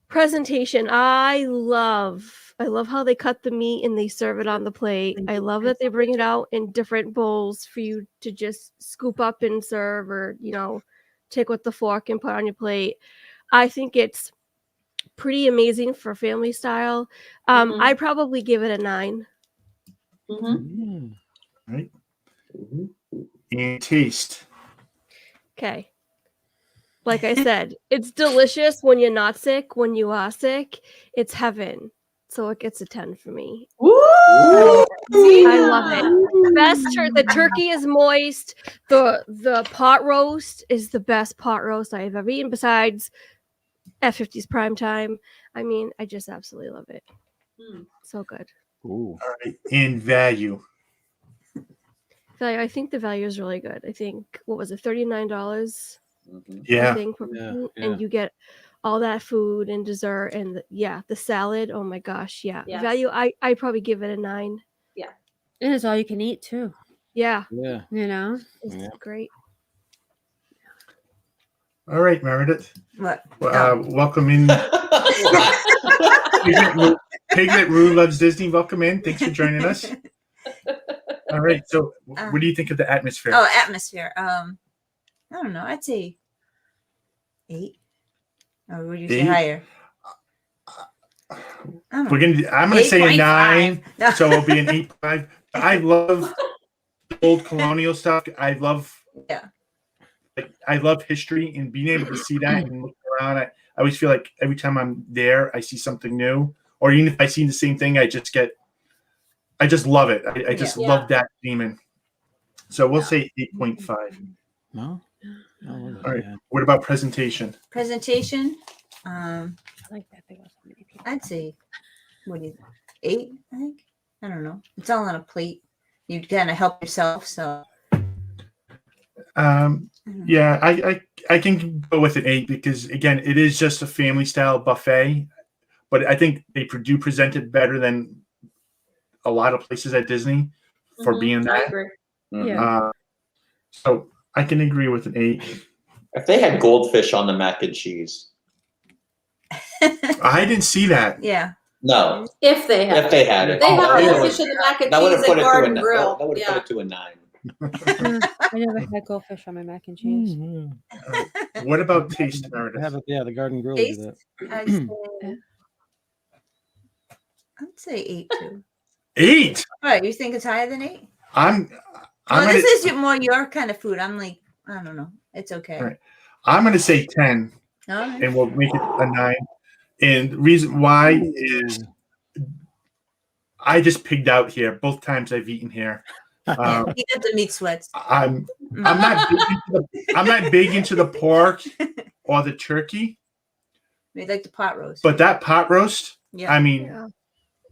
Presentation. I love how they cut the meat and they serve it on the plate. I love that they bring it out in different bowls for you to just scoop up and serve, or take with the fork and put on your plate. I think it's pretty amazing for family style. I probably give it a 9. Right. And taste. Okay. Like I said, it's delicious when you're not sick. When you are sick, it's heaven. So it gets a 10 for me. Woo! I love it. The turkey is moist. The pot roast is the best pot roast I have ever eaten, besides F50's prime time. I mean, I just absolutely love it. So good. Ooh. All right. And value. Value. I think the value is really good. I think, what was it, $39? Yeah. I think, Yeah. and you get all that food and dessert and the salad. Oh my gosh, yeah. Yes. Value. I probably give it a 9. And it's all you can eat too. Yeah, Yeah. it's Yeah. great. All right, Meredith. What? Welcome in. Piglet Rue Loves Disney. Welcome in. Thanks for joining us. All right. So, what do you think of the atmosphere? Oh, atmosphere. I don't know. I'd say 8. Or would you say 8? higher? I'm gonna say a 9. No. So it'll be an 8.5. I love old colonial stuff. I love history, and being able to see that and look around. I always feel like every time I'm there, I see something new, or even if I see the same thing, I just love it. I just love that demon. So we'll say 8.5. No. Oh, All right. yeah. What about presentation? Presentation. I like that there was so many people. I'd say, what do you, 8? I think. I don't know. It's all on a plate. You kind of help yourself. So. I don't know. Yeah, I can go with an 8 because again, it is just a family style buffet, but I think they do present it better than a lot of places at Disney for being I that. agree. Yeah. So I can agree with an 8. If they had goldfish on the mac and cheese. I didn't see that. Yeah. No, If they had if they had it. They have Oh, goldfish in the mac and That would cheese have put at it to a Garden 9. Grill. That would have Yeah. put it to a 9. I never had goldfish on my mac and cheese. Mhm. What about taste, I Meredith? have it, yeah, the Garden Grill Taste? do I'd say 8 too. 8. Right. You think it's higher than 8? I'm Well, gonna, this is more your kind of food. I'm like, I don't know. It's okay. Right. I'm gonna say 10, All right. and we'll make it a 9. And the reason why is I just pigged out here both times I've eaten here. You got the meat sweats. I'm not big into the pork or the turkey, They like the pot roast. but that pot roast, yeah. I mean, Yeah.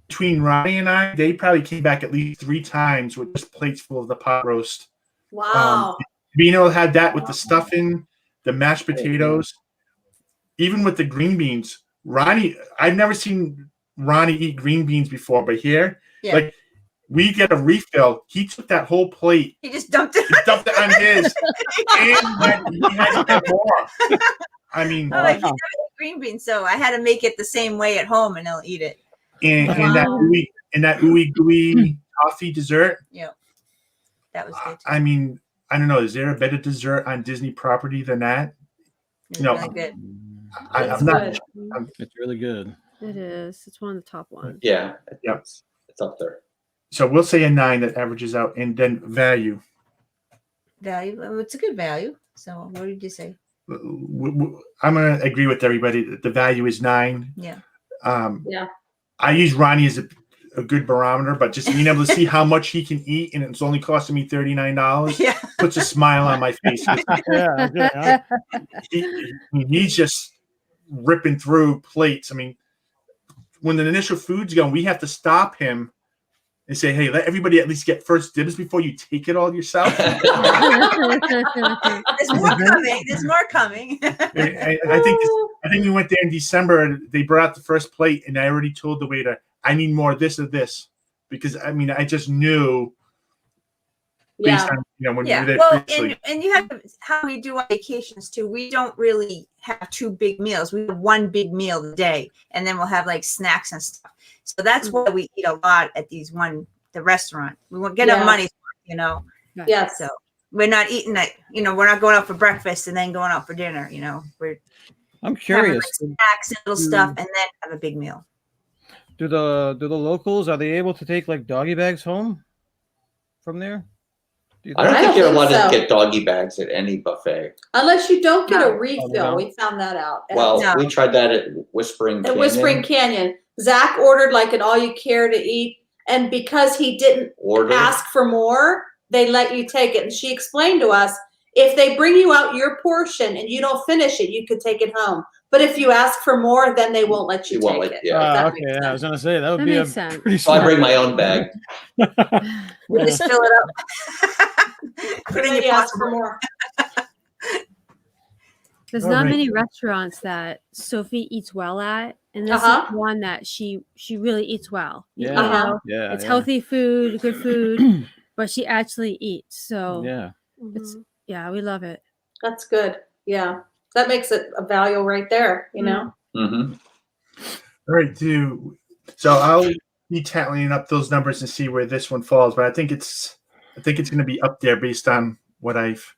between Ronnie and I, they probably came back at least 3 times with just plates full of the pot roast. Wow. Being able to have that with the stuffing, the mashed potatoes, even with the green beans. Ronnie, I've never seen Ronnie eat green beans before, but here, Yeah. like, we get a refill. He took that whole plate, He just dumped it. he dumped it on his, and he had to get more. I mean, Oh, like, he never ate green beans, so I had to make it the same way at home, and they'll eat it. and that ooey gooey toffee dessert. That was good. Too. I mean, I don't know. Is there a better dessert on Disney property than that? It was No. really good. That's I'm not. good. It's really good. It is. It's one of the top ones. Yeah. Yep. It's up there. So we'll say a 9 that averages out, and then value. Value. It's a good value. So what did you say? I'm gonna agree with everybody that the value is 9. Yeah. Yeah. I use Ronnie as a good barometer, but just being able to see how much he can eat, and it's only costing me $39, Yeah. puts a smile on my face. Yeah. He's just ripping through plates. I mean, when the initial food's going, we have to stop him and say, "Hey, let everybody at least get first dibs before you take it all yourself." There's more coming. There's more coming. And I think we went there in December, and they brought out the first plate, and I already told the waiter, "I need more of this or this," because I mean, I just knew based on when we were there Well, previously. and you have how we do our vacations too. We don't really have 2 big meals. We have 1 big meal a day, and then we'll have like snacks and stuff. So that's why we eat a lot at the restaurant. We won't get our money's worth, Yes. So we're not eating it. We're not going out for breakfast and then going out for dinner. We're I'm having curious. like snacks and little stuff, and then have a big meal. Do the locals, are they able to take like doggy bags home from there? Do you I don't I think don't you're think allowed so. to get doggy bags at any buffet. Unless you don't get a no. refill. We found that out. Well, No. we tried that at Whispering At Canyon. Whispering Canyon, Zach ordered like an all you care to eat. And because he didn't Order. ask for more, they let you take it. And she explained to us, if they bring you out your portion and you don't finish it, you could take it home. But if you ask for more, then they won't let you You won't take let- it. yeah. That Okay, makes I sense. was gonna say that would That be makes a sense. pretty So I smart. bring my own bag. We just fill it up. Put in Then your you ask for possible. more. There's All not right. many restaurants that Sophie eats well at, and this Uh-huh. is one that she really eats well. Yeah. Uh-huh. Yeah. It's yeah. healthy food, good food, but she actually eats. So Yeah. it's we love it. That's good. Yeah. That makes it a value right there, Mm-hmm. All right, so I'll be tallying up those numbers and see where this one falls, but I think it's going to be up there based on what I've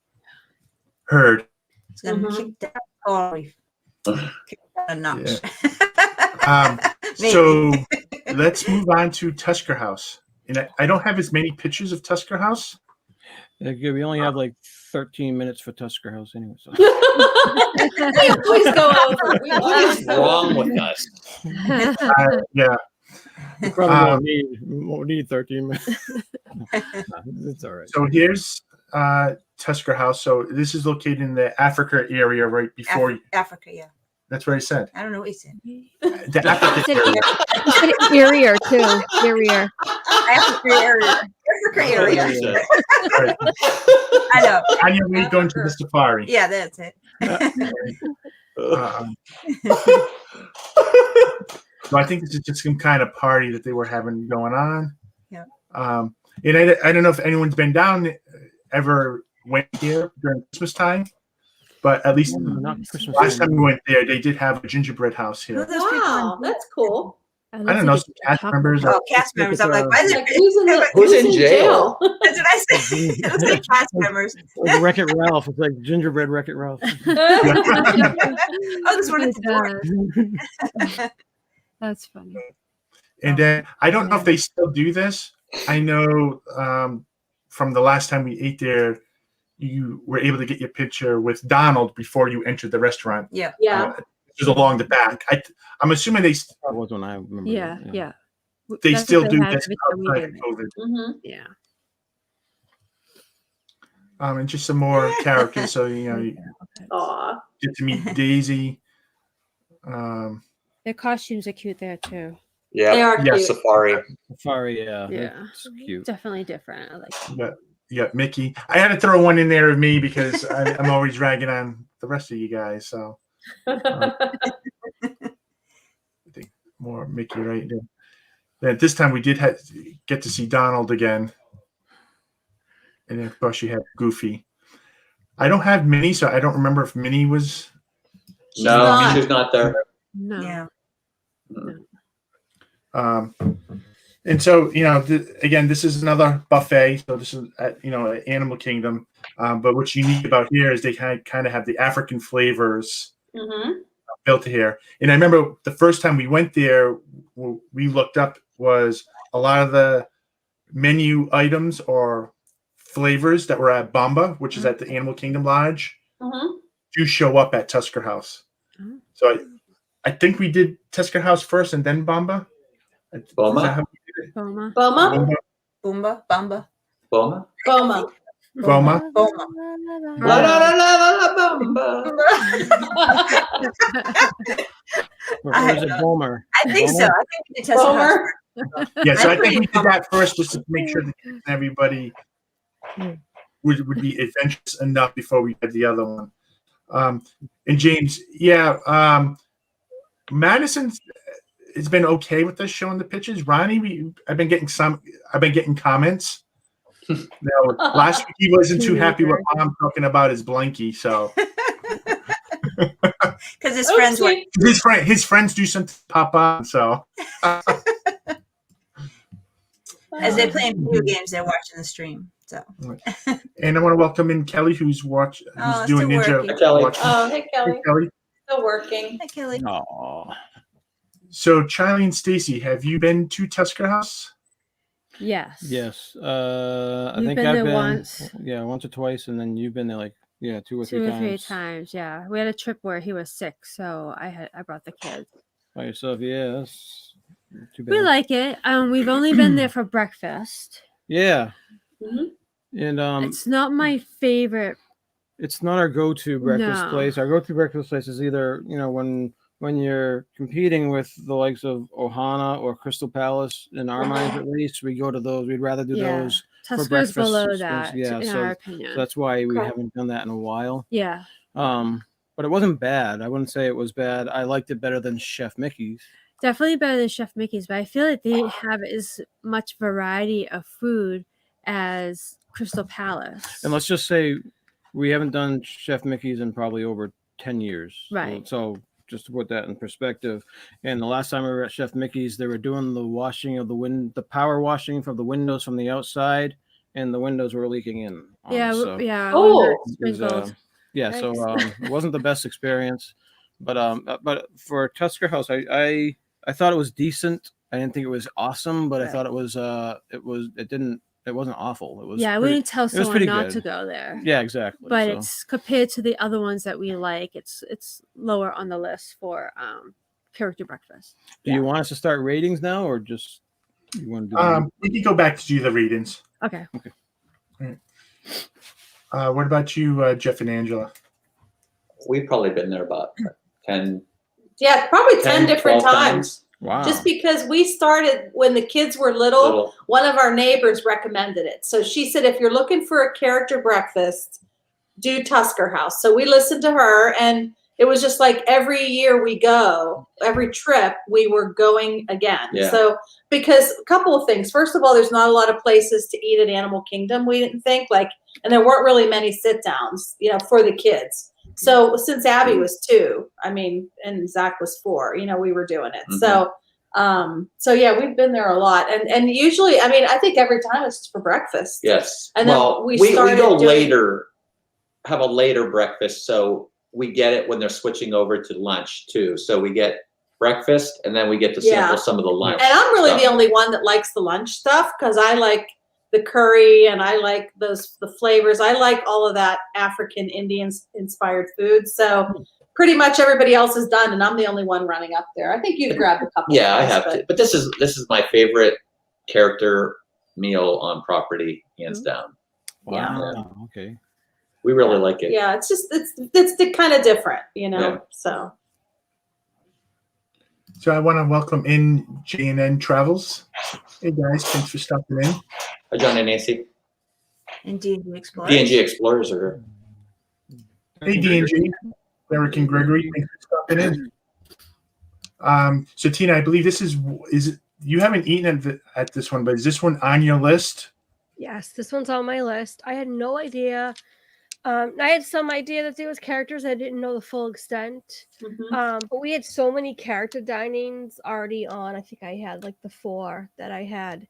heard. It's gonna Mhm. kick that Corey. Kick that a notch. Maybe. So let's move on to Tusker House. And I don't have as many pictures of Tusker House. We only have like 13 minutes for Tusker House anyway. So. We always go over. We What always is go wrong over. with us? Yeah. We probably Um, won't need 13 minutes. No, it's all right. So here's Tusker House. So this is located in the Africa area, right before you. Africa, yeah. That's what I said. I don't know what you said. The Africa You said Interior too. Interior. Africa area. Africa area. Right. I know. On your way going to the safari. Yeah, that's it. So I think this is just some kind of party that they were having going on. Yeah. And I don't know if anyone's been down ever went here during Christmas time, but at least Not Christmas last time. time we went there, they did have a gingerbread house here. Wow, that's cool. I don't know, some cast members. Oh, cast members. I'm like, why is Like, it? who's in jail? That's what I said. It was like cast members. Like Wreck-It Ralph. It's like gingerbread Wreck-It Ralph. Oh, this one is the That's funny. And then I don't know if they still do this. I know from the last time we ate there, you were able to get your picture with Donald before you entered the restaurant. Yeah. Yeah. Just along the back. I'm assuming they That was when I remember. Yeah, it, yeah. they That's still what do had this every time we outside of did it. COVID. Mm-hmm. Yeah. And just some more characters, so you Aw. get to meet Daisy. Um, Their costumes are cute there too. Yeah. They are Yeah, cute. Safari. Safari, yeah. Yeah. It's cute. Definitely different. I like you got Mickey. I had to throw one in there of me because I'm always ragging on the rest of you guys. So I think more Mickey right there. Then this time we did get to see Donald again. And then of course you have Goofy. I don't have Minnie, so I don't remember if Minnie was. No, not. she's not there. no. Yeah. And so, again, this is another buffet. So this is at, Animal Kingdom. But what's unique about here is they kind of have the African flavors Mm-hmm. built here. And I remember the first time we went there, what we looked up was a lot of the menu items or flavors that were at Bamba, which is at the Animal Kingdom Lodge, Mm-hmm. do show up at Tusker House. Oh. So I think we did Tusker House first and then Bamba. Is Boma? that how we did it? Boma. Boma? Boomba, Bamba, Boma? Boma. Boma? Boma. La la la la la la Boma. Or is it Bomer? I think so. I think we did test Bomer? Yeah, so I think we did that first just to make sure that everybody would be adventurous enough before we had the other one. And James, Madison has been okay with us showing the pictures. Ronnie, I've been getting comments. Now, last week he wasn't too happy with Mom talking about his blankie, so Because his friends were. his friends do something pop up, so As they're playing video games, they're watching the stream. So. and I want to welcome in Kelly, who's doing still Ninja. working. Hi, Kelly. watching. Oh, hey, Kelly. Hey, Kelly. Still working. Hi, Kelly. Aw. So, Charlie and Stacy, have you been to Tusker House? Yes. Yes. I You've think been I've there been once. Yeah, once or twice, and then you've been there like two or Two or three times. times. Yeah. We had a trip where he was sick, so I brought the kids. By yourself, yeah. That's too bad. We like it. We've only been there for breakfast. Yeah. Mhm. And It's not my favorite. it's not our go-to breakfast No. place. Our go-to breakfast place is either when you're competing with the likes of Ohana or Crystal Palace. In our minds, at least, we go to those. We'd rather do Yeah. those. Tusker's breakfast below systems, that, yeah, in so- our opinion. So that's why we Okay. haven't done that in a while. Yeah. But it wasn't bad. I wouldn't say it was bad. I liked it better than Chef Mickey's. Definitely better than Chef Mickey's, but I feel like they didn't have as much variety of food as Crystal Palace. And let's just say we haven't done Chef Mickey's in probably over 10 years. Right. So just to put that in perspective. And the last time we were at Chef Mickey's, they were doing the washing of the power washing from the windows from the outside, and the windows were leaking in. Yeah, so yeah. Oh. when it was, sprinkled. yeah, so it wasn't the best experience. But for Tusker House, I thought it was decent. I didn't think it was awesome, but I Right. thought it wasn't awful. It was Yeah, I pretty- wouldn't tell someone pretty not good. to go there. Yeah, exactly. But so. it's compared to the other ones that we like, it's lower on the list for character breakfast. Do you want us to start ratings now, or just you want to do? We can go back to do the readings. Okay. What about you, Jeff and Angela? We've probably been there about 10. Yeah, probably 10 different 12 times. Wow. Just because we started when the kids were little, one of our neighbors recommended it. So she said, if you're looking for a character breakfast, do Tusker House. So we listened to her, and it was just like every year we go, every trip we were going again. Yeah. So because a couple of things. First of all, there's not a lot of places to eat at Animal Kingdom, we didn't think, and there weren't really many sit downs, for the kids. So since Abby was 2, and Zach was 4, we were doing it. Mm-hmm. So yeah, we've been there a lot, and usually, I think every time it's for breakfast. Yes. And then we go later, have a later breakfast, so we get it when they're switching over to lunch too. So we get breakfast, and then we get to sample some of the lunch. And I'm really stuff. the only one that likes the lunch stuff because I like the curry and I like the flavors. I like all of that African Indian inspired food. So pretty much everybody else is done, and I'm the only one running up there. I think you've grabbed a couple. Yeah, I have to. But this is my favorite character meal on property, hands down. Wow. Yeah. Okay. We really like it. Yeah, it's just it's kind of different, Yeah. So I want to welcome in J&N Travels. Hey guys, thanks for stopping in. Hi, John and Nancy. And D&G Explorers. D&G Explorers are here. Hey D&G, Eric and Gregory, thanks for stopping in. So Tina, I believe this is you haven't eaten at this one, but is this one on your list? Yes, this one's on my list. I had no idea. I had some idea that there was characters. I didn't know the full extent. But we had so many character dinings already on. I think I had like the 4 that I had.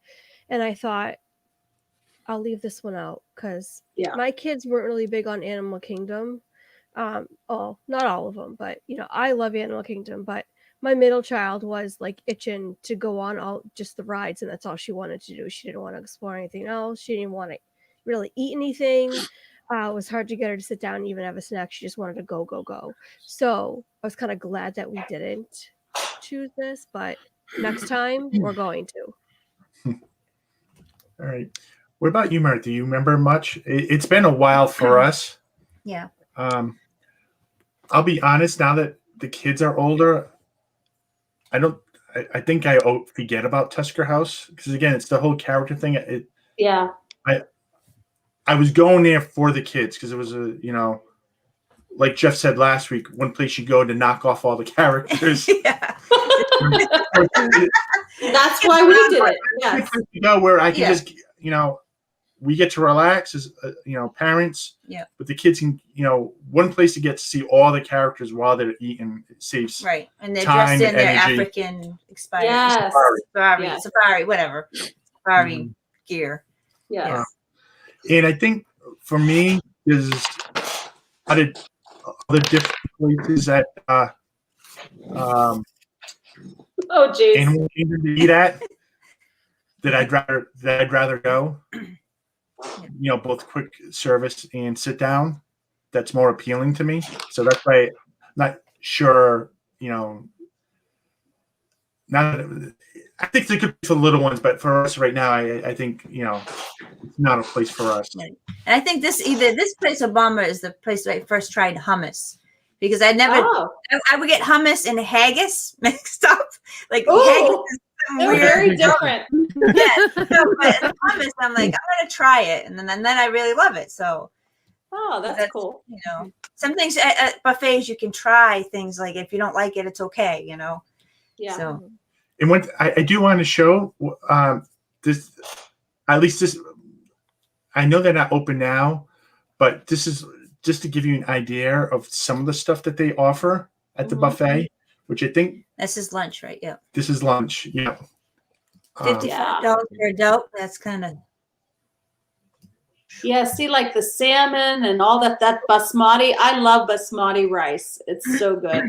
And I thought, I'll leave this one out because my kids weren't really big on Animal Kingdom. Not all of them, but I love Animal Kingdom. But my middle child was like itching to go on just the rides, and that's all she wanted to do. She didn't want to explore anything else. She didn't want to really eat anything. It was hard to get her to sit down and even have a snack. She just wanted to go, go, go. So I was kind of glad that we didn't choose this, but next time we're going to. All right. What about you, Martha? Do you remember much? It's been a while for us. Yeah. I'll be honest, now that the kids are older, I think I forget about Tusker House because, again, it's the whole character thing. I was going there for the kids because it was like Jeff said last week, one place you go to knock off all the characters. Yeah. That's why we did it. Yes. Where I can just, we get to relax as, parents. Yeah. But the kids can, one place to get to see all the characters while they're eating. It saves right. And they're time, dressed in their energy. African expired safari, whatever. Safari gear. Yes. And I think for me, there's other different places that oh geez, Animal Kingdom to eat at that I'd rather go. Both quick service and sit down. That's more appealing to me. So that's why I'm not sure. I think they could be for the little ones, but for us right now, I think it's not a place for us. And I think this place or Bomber is the place I first tried hummus because I would get hummus and haggis mixed up. Like haggis is they're very different. Yeah, but hummus, I'm like, I'm gonna try it, and then I really love it. So, that's cool. Some things at buffets you can try things like if you don't like it, it's okay. Yeah. So. And what I do want to show this, at least this, I know they're not open now, but this is just to give you an idea of some of the stuff that they offer at the buffet, which I think this is lunch, right? Yeah. This is lunch. Yeah. $55 for adult. That's kind of. Yeah. See, like the salmon and all that basmati. I love basmati rice. It's so good.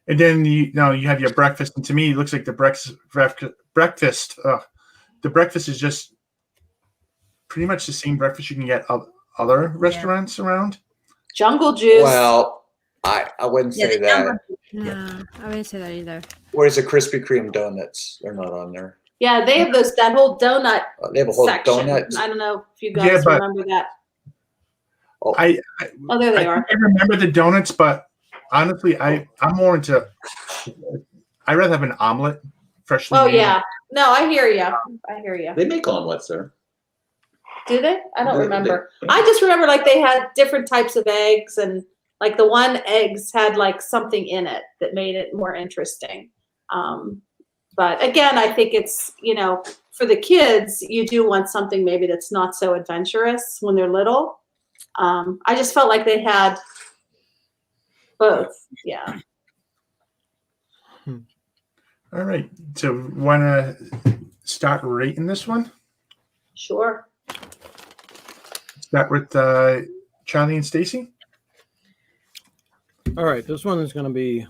And then you have your breakfast, and to me, it looks like the breakfast. The breakfast is just pretty much the same breakfast you can get at other restaurants around. Jungle juice. Well, I wouldn't say that. No, I wouldn't say that either. Where's the Krispy Kreme donuts? They're not on there. Yeah, they have that whole donut They have a whole section. donut. I don't know if you guys remember that. I there they are. I remember the donuts, but honestly, I'm more into. I'd rather have an omelet, freshly made. Yeah. No, I hear you. I hear you. They make omelets there. Do they? I don't remember. I just remember like they had different types of eggs, and like the one eggs had like something in it that made it more interesting. But again, I think it's, for the kids, you do want something maybe that's not so adventurous when they're little. I just felt like they had both. Yeah. All right. So want to start rating this one? Sure. Start with Charlie and Stacy. All right, this one is going to be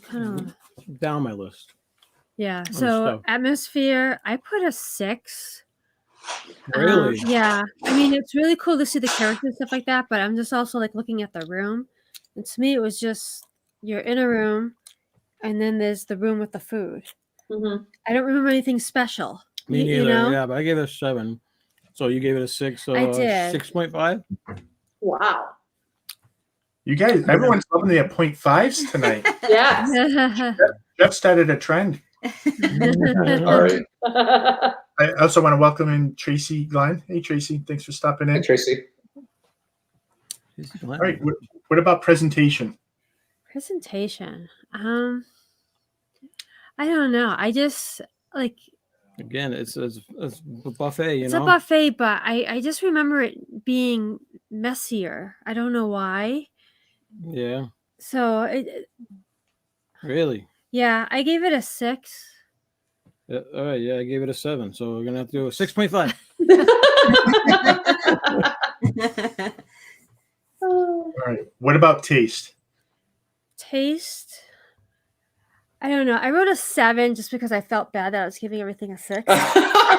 Kind of, down my list. yeah. stuff. So atmosphere, I put a 6. Really? Yeah. I mean, it's really cool to see the characters and stuff like that, but I'm just also like looking at the room. And to me, it was just you're in a room, and then there's the room with the food. Mm-hmm. I don't remember anything special. Me neither. You know? Yeah, but I gave it a 7. So you gave it a 6. So I did. 6.5. Wow. You guys, everyone's loving the 0.5s tonight. Yes. Jeff started a trend. All right. I also want to welcome in Tracy Glenn. Hey, Tracy, thanks for stopping in. Hey, Tracy. All right, what about presentation? Presentation. I don't know. I just like Again, it's a buffet, it's a buffet, but I just remember it being messier. I don't know why. Yeah. So Really? yeah, I gave it a 6. Yeah, all right. Yeah, I gave it a 7. So we're gonna have to do a 6.5. All right, what about taste? Taste. I don't know. I wrote a 7 just because I felt bad that I was giving everything a 6. I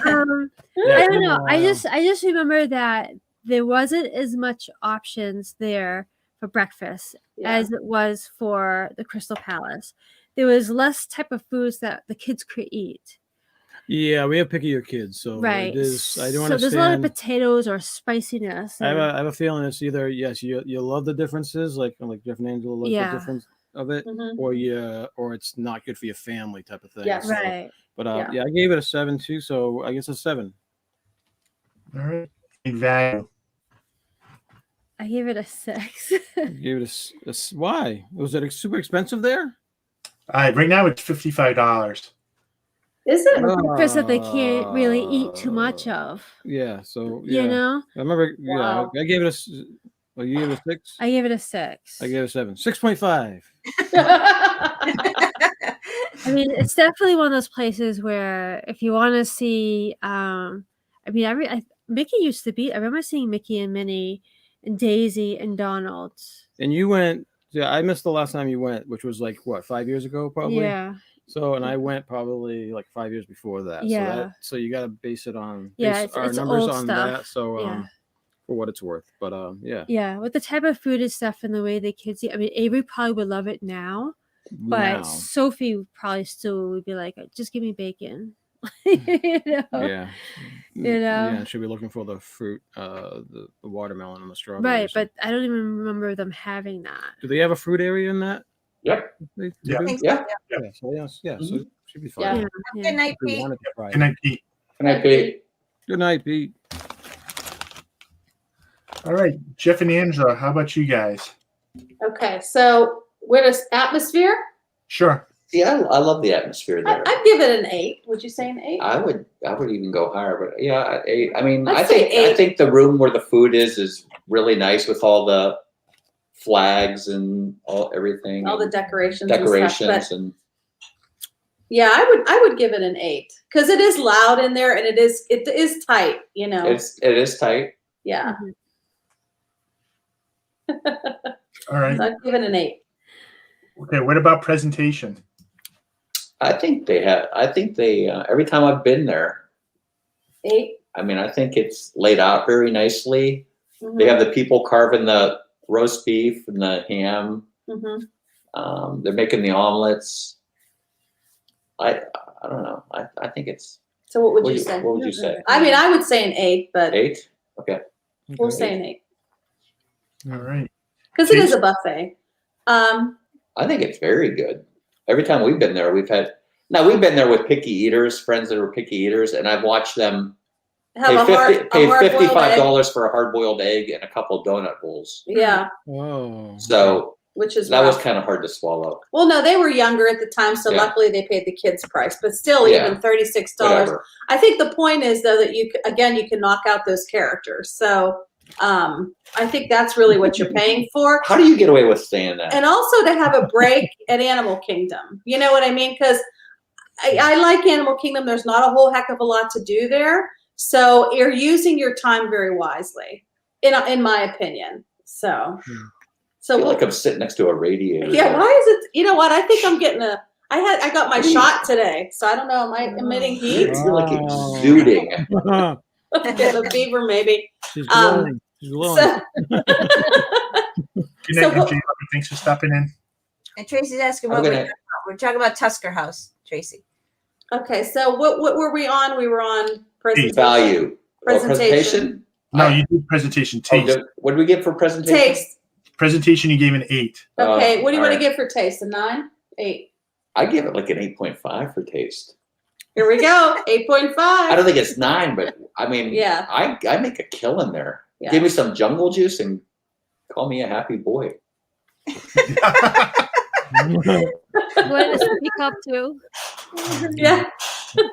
don't know. I just remember that there wasn't as much options there for breakfast as it was for the Crystal Palace. There was less type of foods that the kids could eat. Yeah, we have pickier kids, so Right. it is. I do So understand. there's a lot of potatoes or spiciness. I have a feeling it's either yes, you love the differences, like Jeff and Angela love the difference of it, or it's not good for your family type of thing. Yes. So, Right. but I gave it a 7 too, so I guess a 7. All right, value. I gave it a 6. Gave it a why? Was it super expensive there? Right now it's $55. Is it? Breakfast that they can't really eat too much of. Yeah, so yeah. You know? I remember. Wow. Yeah, I gave it a. Well, you gave it a 6. I gave it a 6. I gave it a 7. 6.5. I mean, it's definitely one of those places where if you want to see, Mickey used to be. I remember seeing Mickey and Minnie and Daisy and Donald. And you went. Yeah, I missed the last time you went, which was like what, 5 years ago, probably. Yeah. So, and I went probably like 5 years before that. Yeah. So you got to base it on it's our numbers old on stuff. that. So, Yeah. for what it's worth, but yeah. Yeah, with the type of food and stuff and the way the kids eat. I mean, Avery probably would love it now, but Now. Sophie probably still would be like, "Just give me bacon." You know? Yeah. You know? Yeah, she'll be looking for the fruit, the watermelon and the strawberries. Right, but I don't even remember them having that. Do they have a fruit area in that? Yep. They Yeah. do? Yeah. Yeah. So yes, yeah. So it should be Yeah. fine. Yeah. Good night, If we Pete. wanted to try it. Good night, Pete. Can I be? Good night, Pete. All right, Jeff and Angela, how about you guys? Okay, so where does atmosphere? Sure. See, I love the atmosphere there. I'd give it an 8. Would you say an 8? I would even go higher, but yeah, 8. I mean, Let's say 8. I think the room where the food is really nice with all the flags and everything. All the decorations. Decorations and stuff, but and yeah, I would give it an 8 because it is loud in there and it is tight. You know. it is tight. Yeah. All right. So I'd give it an 8. Okay, what about presentation? I think they every time I've been there, 8. I mean, I think it's laid out very nicely. Mhm. They have the people carving the roast beef and the ham. Mhm. They're making the omelets. I don't know. I think it's. So what would you say? What would you say? I mean, I would say an 8, but 8? Okay. we'll say an 8 All right. because it is a buffet. I think it's very good. Every time we've been there, we've been there with picky eaters, friends that are picky eaters, and I've watched them pay $55 for a hard-boiled egg and a couple donut bowls. Yeah. Whoa. So which is that rough. was kind of hard to swallow. Well, no, they were younger at the time, so luckily they paid the kids' price. But still, even $36. Whatever. I think the point is though that you can knock out those characters. So I think that's really what you're paying for. How do you get away with saying that? And also to have a break at Animal Kingdom. You know what I mean? Because I like Animal Kingdom. There's not a whole heck of a lot to do there. So you're using your time very wisely, in my opinion. So I feel like I'm sitting next to a radiator. yeah, why is it? You know what? I think I'm getting I got my shot today, so I don't know. Am I emitting heat? You're like exuding. The fever, maybe. She's glowing. She's glowing. So, Good night, MJ. Thanks for stopping in. And Tracy's asking what we're talking about Tusker House, Tracy. okay, so what were we on? We were on presentation. Value. Presentation. No, you did presentation. Taste. What did we get for presentation? Taste. Presentation, you gave an 8. Okay, what do you want to alright. give for taste? A 9? 8. I give it like an 8.5 for taste. Here we go. 8.5. I don't think it's 9, but I mean, Yeah. I make a killing there. Yeah. Give me some jungle juice and call me a happy boy. Going to speak up too. Yeah.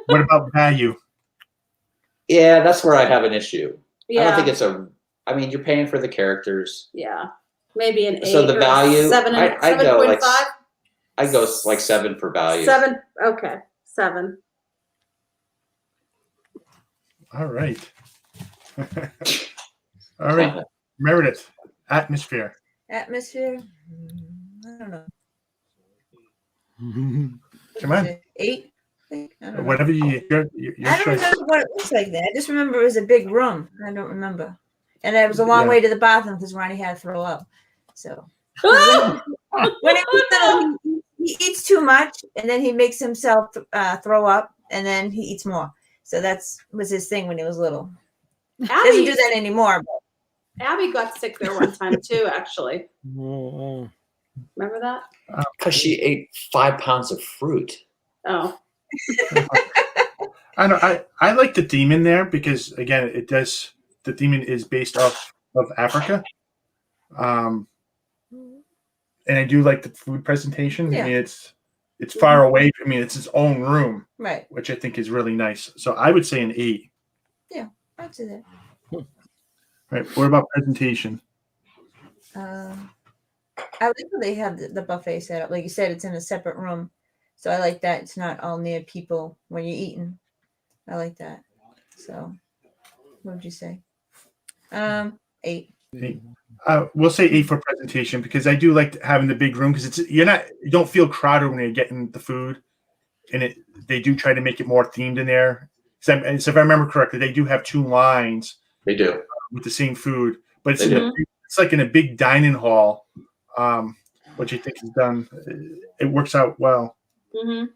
What about value? Yeah, that's where I have an issue. Yeah. I don't think it's I mean, you're paying for the characters. Yeah. Maybe an 8. So the or value, 7. I go like 7.5. I go like 7 for value. 7. Okay. 7. All right. All right. Meredith, atmosphere. Atmosphere. I don't know. Come on. 8. I don't know. Whatever your I don't choice. remember what it looks like there. I just remember it was a big room. I don't remember. And it was a long way to the bathroom because Ronnie had to throw up. So when he was little, he eats too much and then he makes himself throw up and then he eats more. So was his thing when he was little. Doesn't do that anymore. But. Abby got sick there one time too, actually. Oh. Remember that? Because she ate 5 pounds of fruit. Oh. I know. I like the theme in there because again, the theme is based off of Africa. And I do like the food presentation. Yeah. I mean, it's far away. I mean, it's its own room, Right. which I think is really nice. So I would say an 8. Yeah, I'd say that. Right. What about presentation? I like how they have the buffet set up. Like you said, it's in a separate room. So I like that. It's not all near people when you're eating. I like that. So what would you say? 8. 8. We'll say 8 for presentation because I do like having the big room because you don't feel crowded when you're getting the food, and they do try to make it more themed in there. So if I remember correctly, they do have 2 lines. They do with the same food, but it's like in a big dining hall, which I think is done. It works out well. Mm-hmm.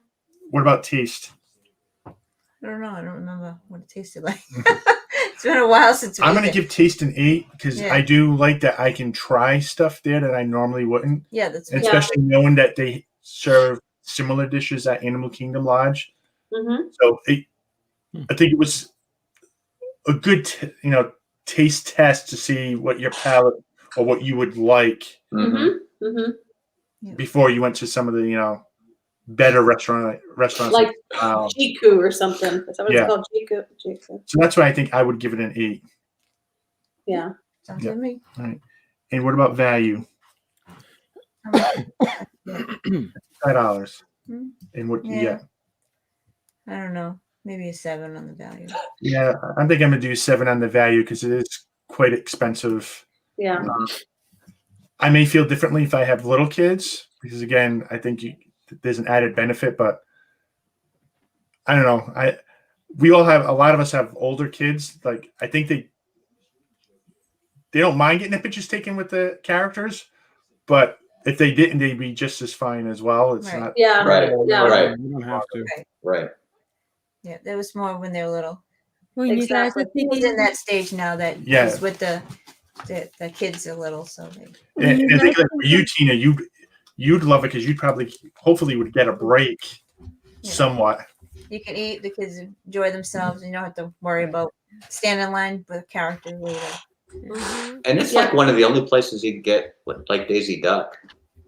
What about taste? I don't know. I don't remember what it tasted like. It's been a while since I'm going to give taste an 8 because I do like that I can try stuff there that I normally wouldn't. Yeah, that's and especially knowing that they serve similar dishes at Animal Kingdom Lodge. Mm-hmm. So I think it was a good, taste test to see what your palate or what you would like before you went to some of the, better restaurants like Jiku or something. Is that what it's called? Jiku. So that's why I think I would give it an 8. Yeah. Sounds good to me. All right. And what about value? $5. And what you get? I don't know. Maybe a 7 on the value. Yeah, I think I'm gonna do 7 on the value because it is quite expensive. Yeah. I may feel differently if I have little kids because again, I think there's an added benefit, but I don't know. A lot of us have older kids. Like I think they don't mind getting the pictures taken with the characters, but if they didn't, they'd be just as fine as well. It's Right. not. Yeah. Right. Yeah. Right. You don't have to. Right. Yeah, there was more when they were little. When you guys Exactly. are He's in thinking, that stage now that Yeah. he's with the kids are little, so they. And I think like for you, Tina, you'd love it because you'd probably, hopefully, would get a break somewhat. You can eat, the kids enjoy themselves, and you don't have to worry about standing in line with a character later. And it's like one of the only places you can get like Daisy Duck.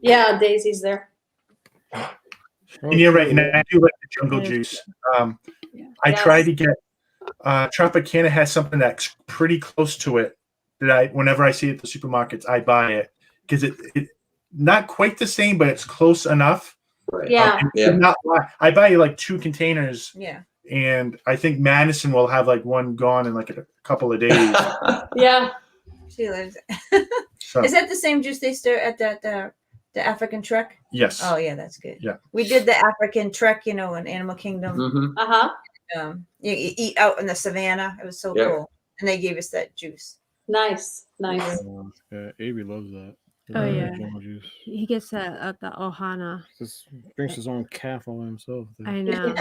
Yeah, Daisy's there. And you're right, and I do like the jungle juice. I try to get Tropicana has something that's pretty close to it that whenever I see it at the supermarkets, I buy it because it not quite the same, but it's close enough. Right. Yeah. I buy like 2 containers. Yeah. And I think Madison will have like one gone in like a couple of days. Yeah. She lives. So, Is that the same juice they stir at the African Trek? yes. Oh yeah, that's good. Yeah. We did the African Trek, in Animal Kingdom. Mm-hmm. You eat out in the savannah. It was so cool, and they gave us that juice. Nice. Yeah, Avery loves that. Oh, yeah. Jungle juice. he gets that at the Ohana. Just drinks his own calf all by himself. I know.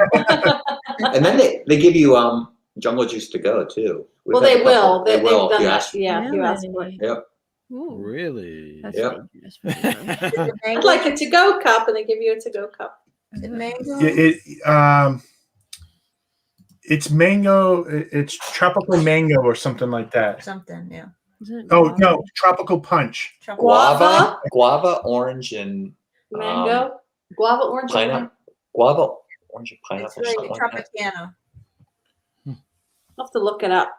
And then they give you jungle juice to go too. Well, they will. They will. They've done Yes. that. Yeah, you asked for it. Yep. Ooh, Really? that's Yep. dangerous for you. I'd like a to-go cup, and they give you a to-go cup. Is it mango? It's mango. It's tropical mango or something like that. Something, yeah. Is it Oh guava? no, tropical punch. Guava? Guava, orange, and Mango, guava, orange, and pineapple. Guava, orange, and pineapple. It's something right, like that. Tropicana. I'll have to look it up.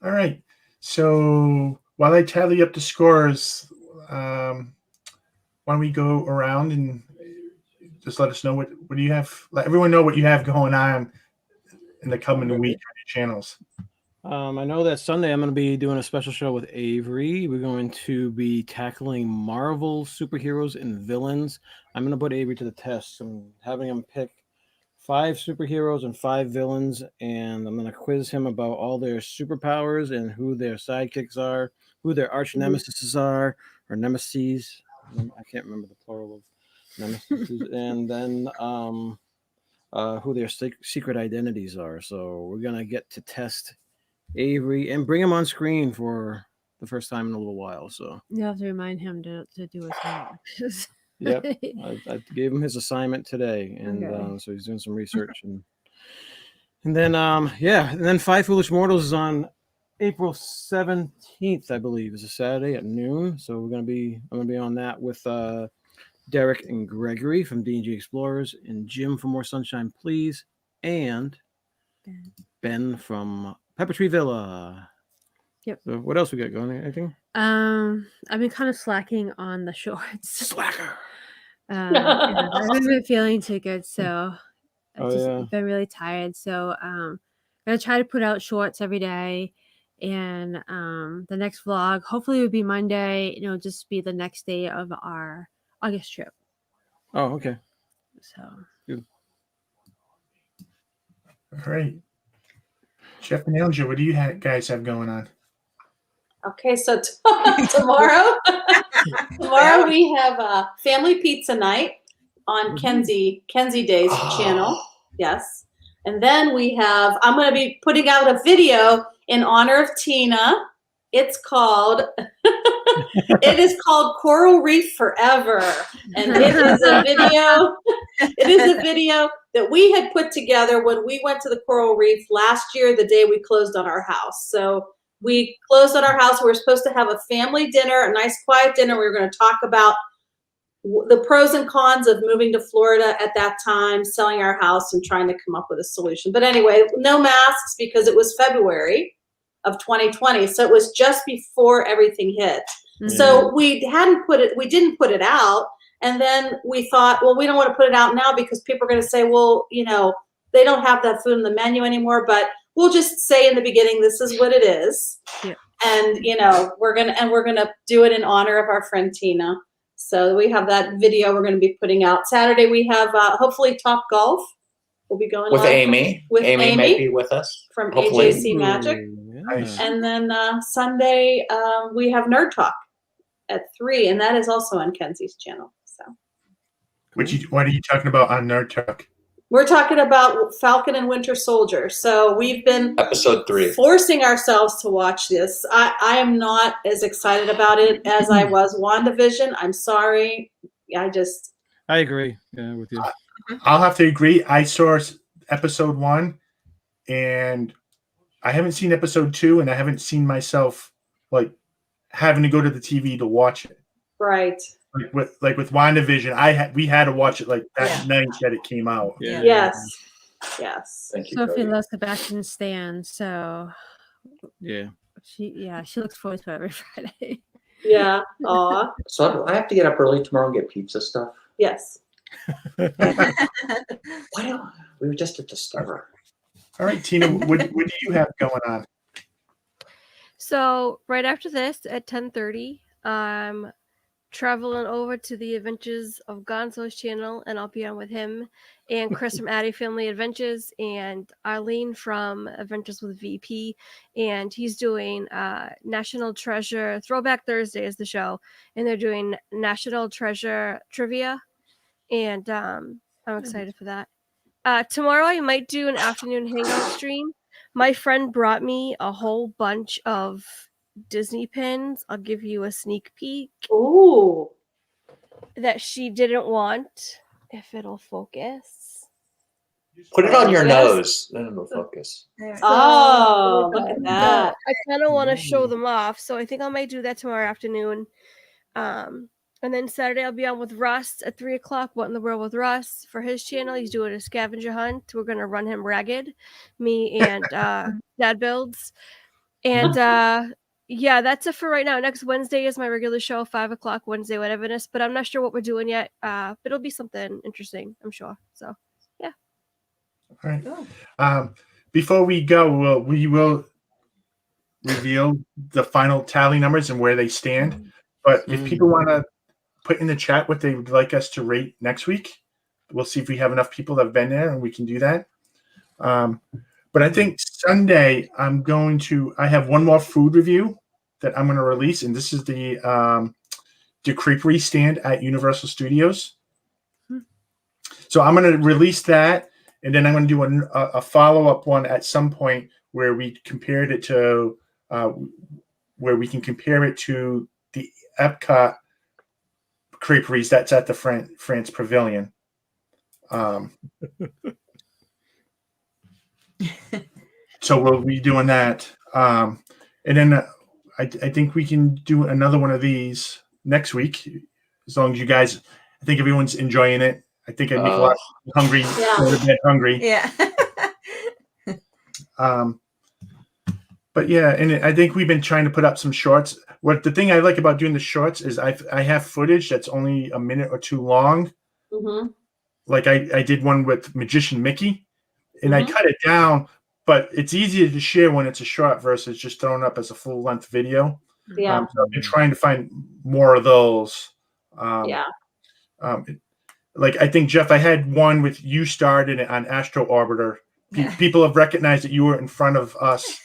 All right. So while I tally up the scores, why don't we go around and just let us know what do you have? Let everyone know what you have going on in the coming week on your channels. I know that Sunday I'm going to be doing a special show with Avery. We're going to be tackling Marvel superheroes and villains. I'm going to put Avery to the test. I'm having him pick 5 superheroes and 5 villains, and I'm going to quiz him about all their superpowers and who their sidekicks are, who their arch nemesis are, or nemesis. I can't remember the plural of nemesis. And then who their secret identities are. So we're going to get to test Avery and bring him on screen for the first time in a little while. So You have to remind him to do his homework. yep, I gave him his assignment today, and Okay. so he's doing some research, and then and then 5 Foolish Mortals is on April 17th, I believe, is a Saturday at noon. So I'm gonna be on that with Derek and Gregory from D&G Explorers, and Jim from More Sunshine Please, and Ben from Pepper Tree Villa. Yep. So what else we got going? Anything? I've been kind of slacking on the shorts. Slacker. I haven't been feeling too good, so I've just yeah. been really tired. So I'm gonna try to put out shorts every day, and the next vlog hopefully will be Monday. It'll just be the next day of our August trip. Oh, okay. So All right. Jeff and Andrew, what do you guys have going on? Okay, so tomorrow we have family pizza night on Kenzie Day's channel. Yes. And then I'm going to be putting out a video in honor of Tina. It is called Coral Reef Forever. And it is a video that we had put together when we went to the Coral Reef last year, the day we closed on our house. So we closed on our house. We were supposed to have a family dinner, a nice quiet dinner. We were going to talk about the pros and cons of moving to Florida at that time, selling our house, and trying to come up with a solution. But anyway, no masks because it was February of 2020. So it was just before everything hit. Mhm. So we didn't put it out. And then we thought, well, we don't want to put it out now because people are going to say, well, they don't have that food in the menu anymore, but we'll just say in the beginning, this is what it is. Yeah. And, we're going to do it in honor of our friend Tina. So we have that video we're going to be putting out. Saturday, we have hopefully Top Golf. We'll be going With live Amy. with Amy might be with us. from hopefully. AJC Magic. Yeah. Nice. And then Sunday, we have Nerd Talk. at 3, and that is also on Kenzie's channel. So, What are you talking about on Nerd Talk? we're talking about Falcon and Winter Soldier. So we've been Episode 3. forcing ourselves to watch this. I am not as excited about it as I was WandaVision. I'm sorry. I agree. Yeah, with you. I'll have to agree. I saw episode 1, and I haven't seen episode 2, and I haven't seen myself like having to go to the TV to watch it. right. Like with WandaVision, we had to watch it like that night that it came out. Yeah. Yes. Thank you, Sophie Cody. loves Sebastian Stan, so Yeah. she looks forward to it every Friday. Yeah. Aw. So I have to get up early tomorrow and get pizza stuff. Yes. Why don't we were just at Discover? All right, Tina, what do you have going on? So right after this at 10:30, I'm traveling over to the Adventures of Gonzo's channel, and I'll be on with him and Chris from Addy Family Adventures and Arlene from Adventures with VP, and he's doing National Treasure Throwback Thursday is the show, and they're doing National Treasure trivia, and I'm excited for that. Tomorrow I might do an afternoon hangout stream. My friend brought me a whole bunch of Disney pins. I'll give you a sneak peek. Ooh. That she didn't want, if it'll focus. Put it on your nose, then it'll focus. Oh, look at that. I kind of want to show them off, so I think I might do that tomorrow afternoon. And then Saturday I'll be on with Russ at 3 o'clock. What in the World with Russ for his channel? He's doing a scavenger hunt. We're gonna run him ragged, me and Dad Builds, and yeah, that's it for right now. Next Wednesday is my regular show, 5 o'clock Wednesday, whatever it is. But I'm not sure what we're doing yet. But it'll be something interesting, I'm sure. So yeah. All right. Before we go, we will reveal the final tally numbers and where they stand. But if people want to put in the chat what they would like us to rate next week, we'll see if we have enough people that have been there and we can do that. But I think Sunday I have one more food review that I'm going to release, and this is the creepery stand at Universal Studios. So I'm going to release that, and then I'm going to do a follow-up one at some point where we compared it to where we can compare it to the Epcot creeperies that's at the France Pavilion. So we'll be doing that. And then I think we can do another one of these next week, as long as you guys, I think everyone's enjoying it. I think I make a lot of hungry, hungry. Yeah. But yeah, and I think we've been trying to put up some shorts. The thing I like about doing the shorts is I have footage that's only a minute or two long. Mm-hmm. Like I did one with Magician Mickey, and I cut it down, but it's easier to share when it's a short versus just thrown up as a full-length video. Yeah. So I've been trying to find more of those. Like I think, Jeff, I had one with you started it on Astro Orbiter. People have recognized that you were in front of us.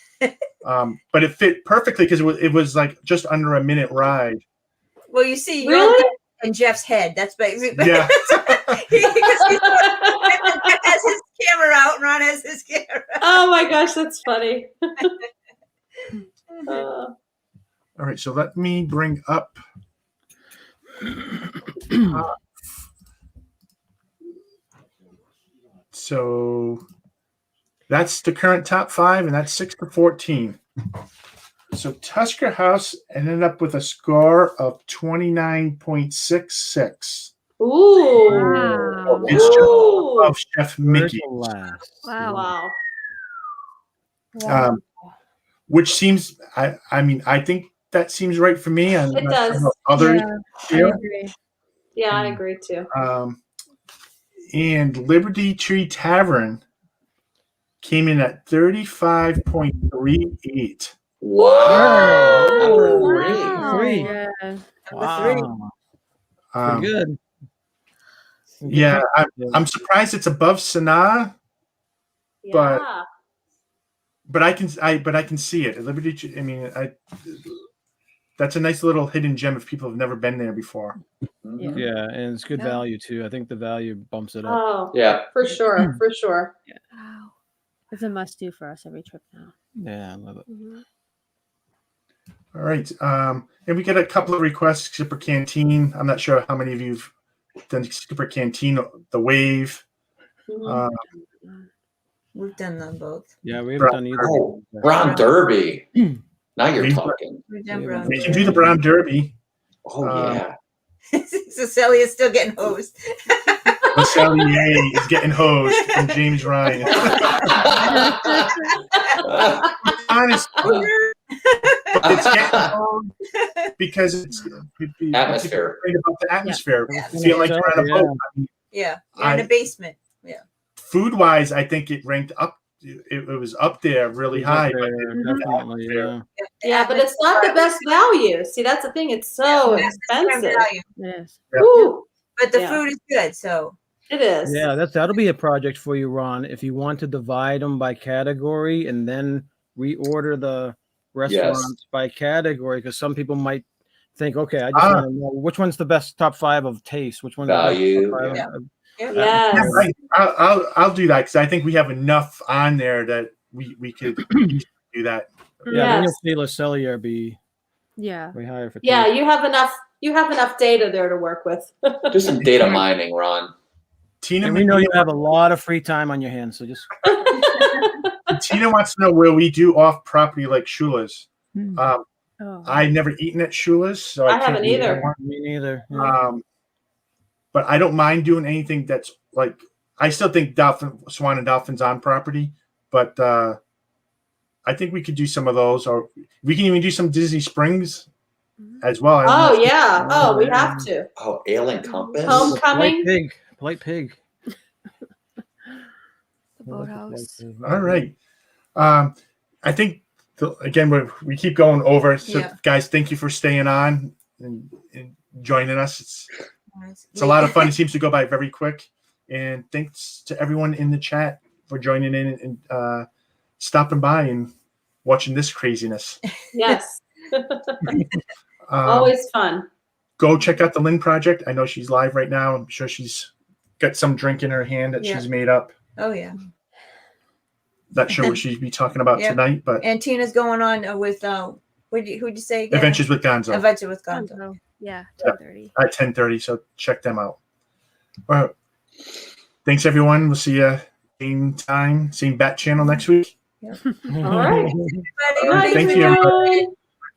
But it fit perfectly because it was like just under a minute ride. Well, you see, Really? you're in Jeff's head. That's basically. Yeah. He has his camera out, and Ron has his camera. Oh my gosh, that's funny. All right, so let me bring up. So that's the current top 5, and that's 6-14. So Tusker House ended up with a score of 29.66. Ooh. Wow. It's just Ooh. above Chef Mickey. Wow. Wow. Which seems, I mean, I think that seems right for me. And It does. Others I here. agree. Yeah, I agree too. And Liberty Tree Tavern came in at 35.38. Wow. Wow. Three. Yeah. Wow. Um, Pretty good. Yeah, I'm surprised it's above Sanaa, Yeah. but I can see it. Liberty Tree, I mean, that's a nice little hidden gem if people have never been there before. Mhm. Yeah, and it's good Yeah. value too. I think the value bumps it up. Oh, Yeah. for sure, for sure. Wow. It's a must do for us every trip now. Yeah, I love it. Mhm. All right. And we get a couple of requests, Skipper Canteen. I'm not sure how many of you've done Skipper Canteen, the Wave. Mhm. We've done them both. Yeah, we haven't done either. Oh, Brown Derby. Now you're We've- talking. We've done Yeah, Brown We can do the Brown Derby. Oh yeah. So Celia's still getting hosed. Sally is getting hosed from James Ryan. Honestly, but it's getting hosed because it's Atmosphere. Great about the atmosphere. Yeah. Feel like you're on a Yeah. boat. Yeah, you're in a basement. Food wise, I think it ranked up. It was up there really It's up high. there, But definitely, yeah. Yeah, but it's not the best value. See, that's the thing. It's so expensive. Value. It is. Woo, But the Yeah. food is good, so it is. Yeah, that'll be a project for you, Ron. If you want to divide them by category and then reorder the restaurants by category, because some people might think, okay, I just want to know which one's the best top 5 of taste, which one's Value, the best top 5 yeah. of Yes. right. I'll do that because I think we have enough on there that we could do that. Yeah, then Yes. you'll see Cellier be Yeah. way higher for Yeah, taste. you have enough data there to work with. Do some data mining, Ron. Tina, And we know you have a lot of free time on your hands, so just Tina wants to know where we do off property like Shula's. Oh. I've never eaten at Shula's, so I can't haven't do either. that one. me neither. Yeah. But I don't mind doing anything that's like I still think Swan and Dolphin's on property, but I think we could do some of those, or we can even do some Disney Springs as well. I'm not Oh sure. yeah. Oh, we have to. Oh, Ale and Compass. Homecoming. Polite pig. The boathouse. All right. I think again we keep going over. So Yeah. guys, thank you for staying on and joining us. It's a lot of fun. It seems to go by very quick. And thanks to everyone in the chat for joining in and stopping by and watching this craziness. Yes. Always fun. Go check out the Lynn Project. I know she's live right now. I'm sure she's got some drink in her hand that Yeah. she's made up. Oh yeah. Not sure what she'd be talking about Yeah. tonight, but And Tina's going on with who'd you say again? Adventures with Gonzo Adventure with Gonzo. Gonzo. Yeah, Yeah. 10:30. at 10:30. So check them out. All right. Thanks everyone. We'll see you same time, same Bat channel next week. All right. Everybody, Bye, Thank you, everyone.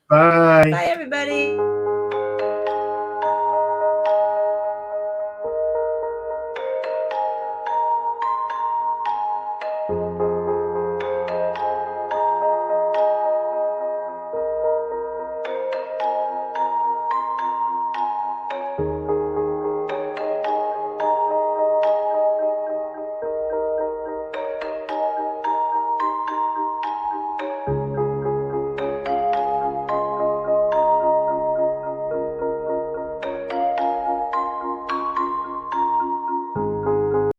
Bye. Bye everybody.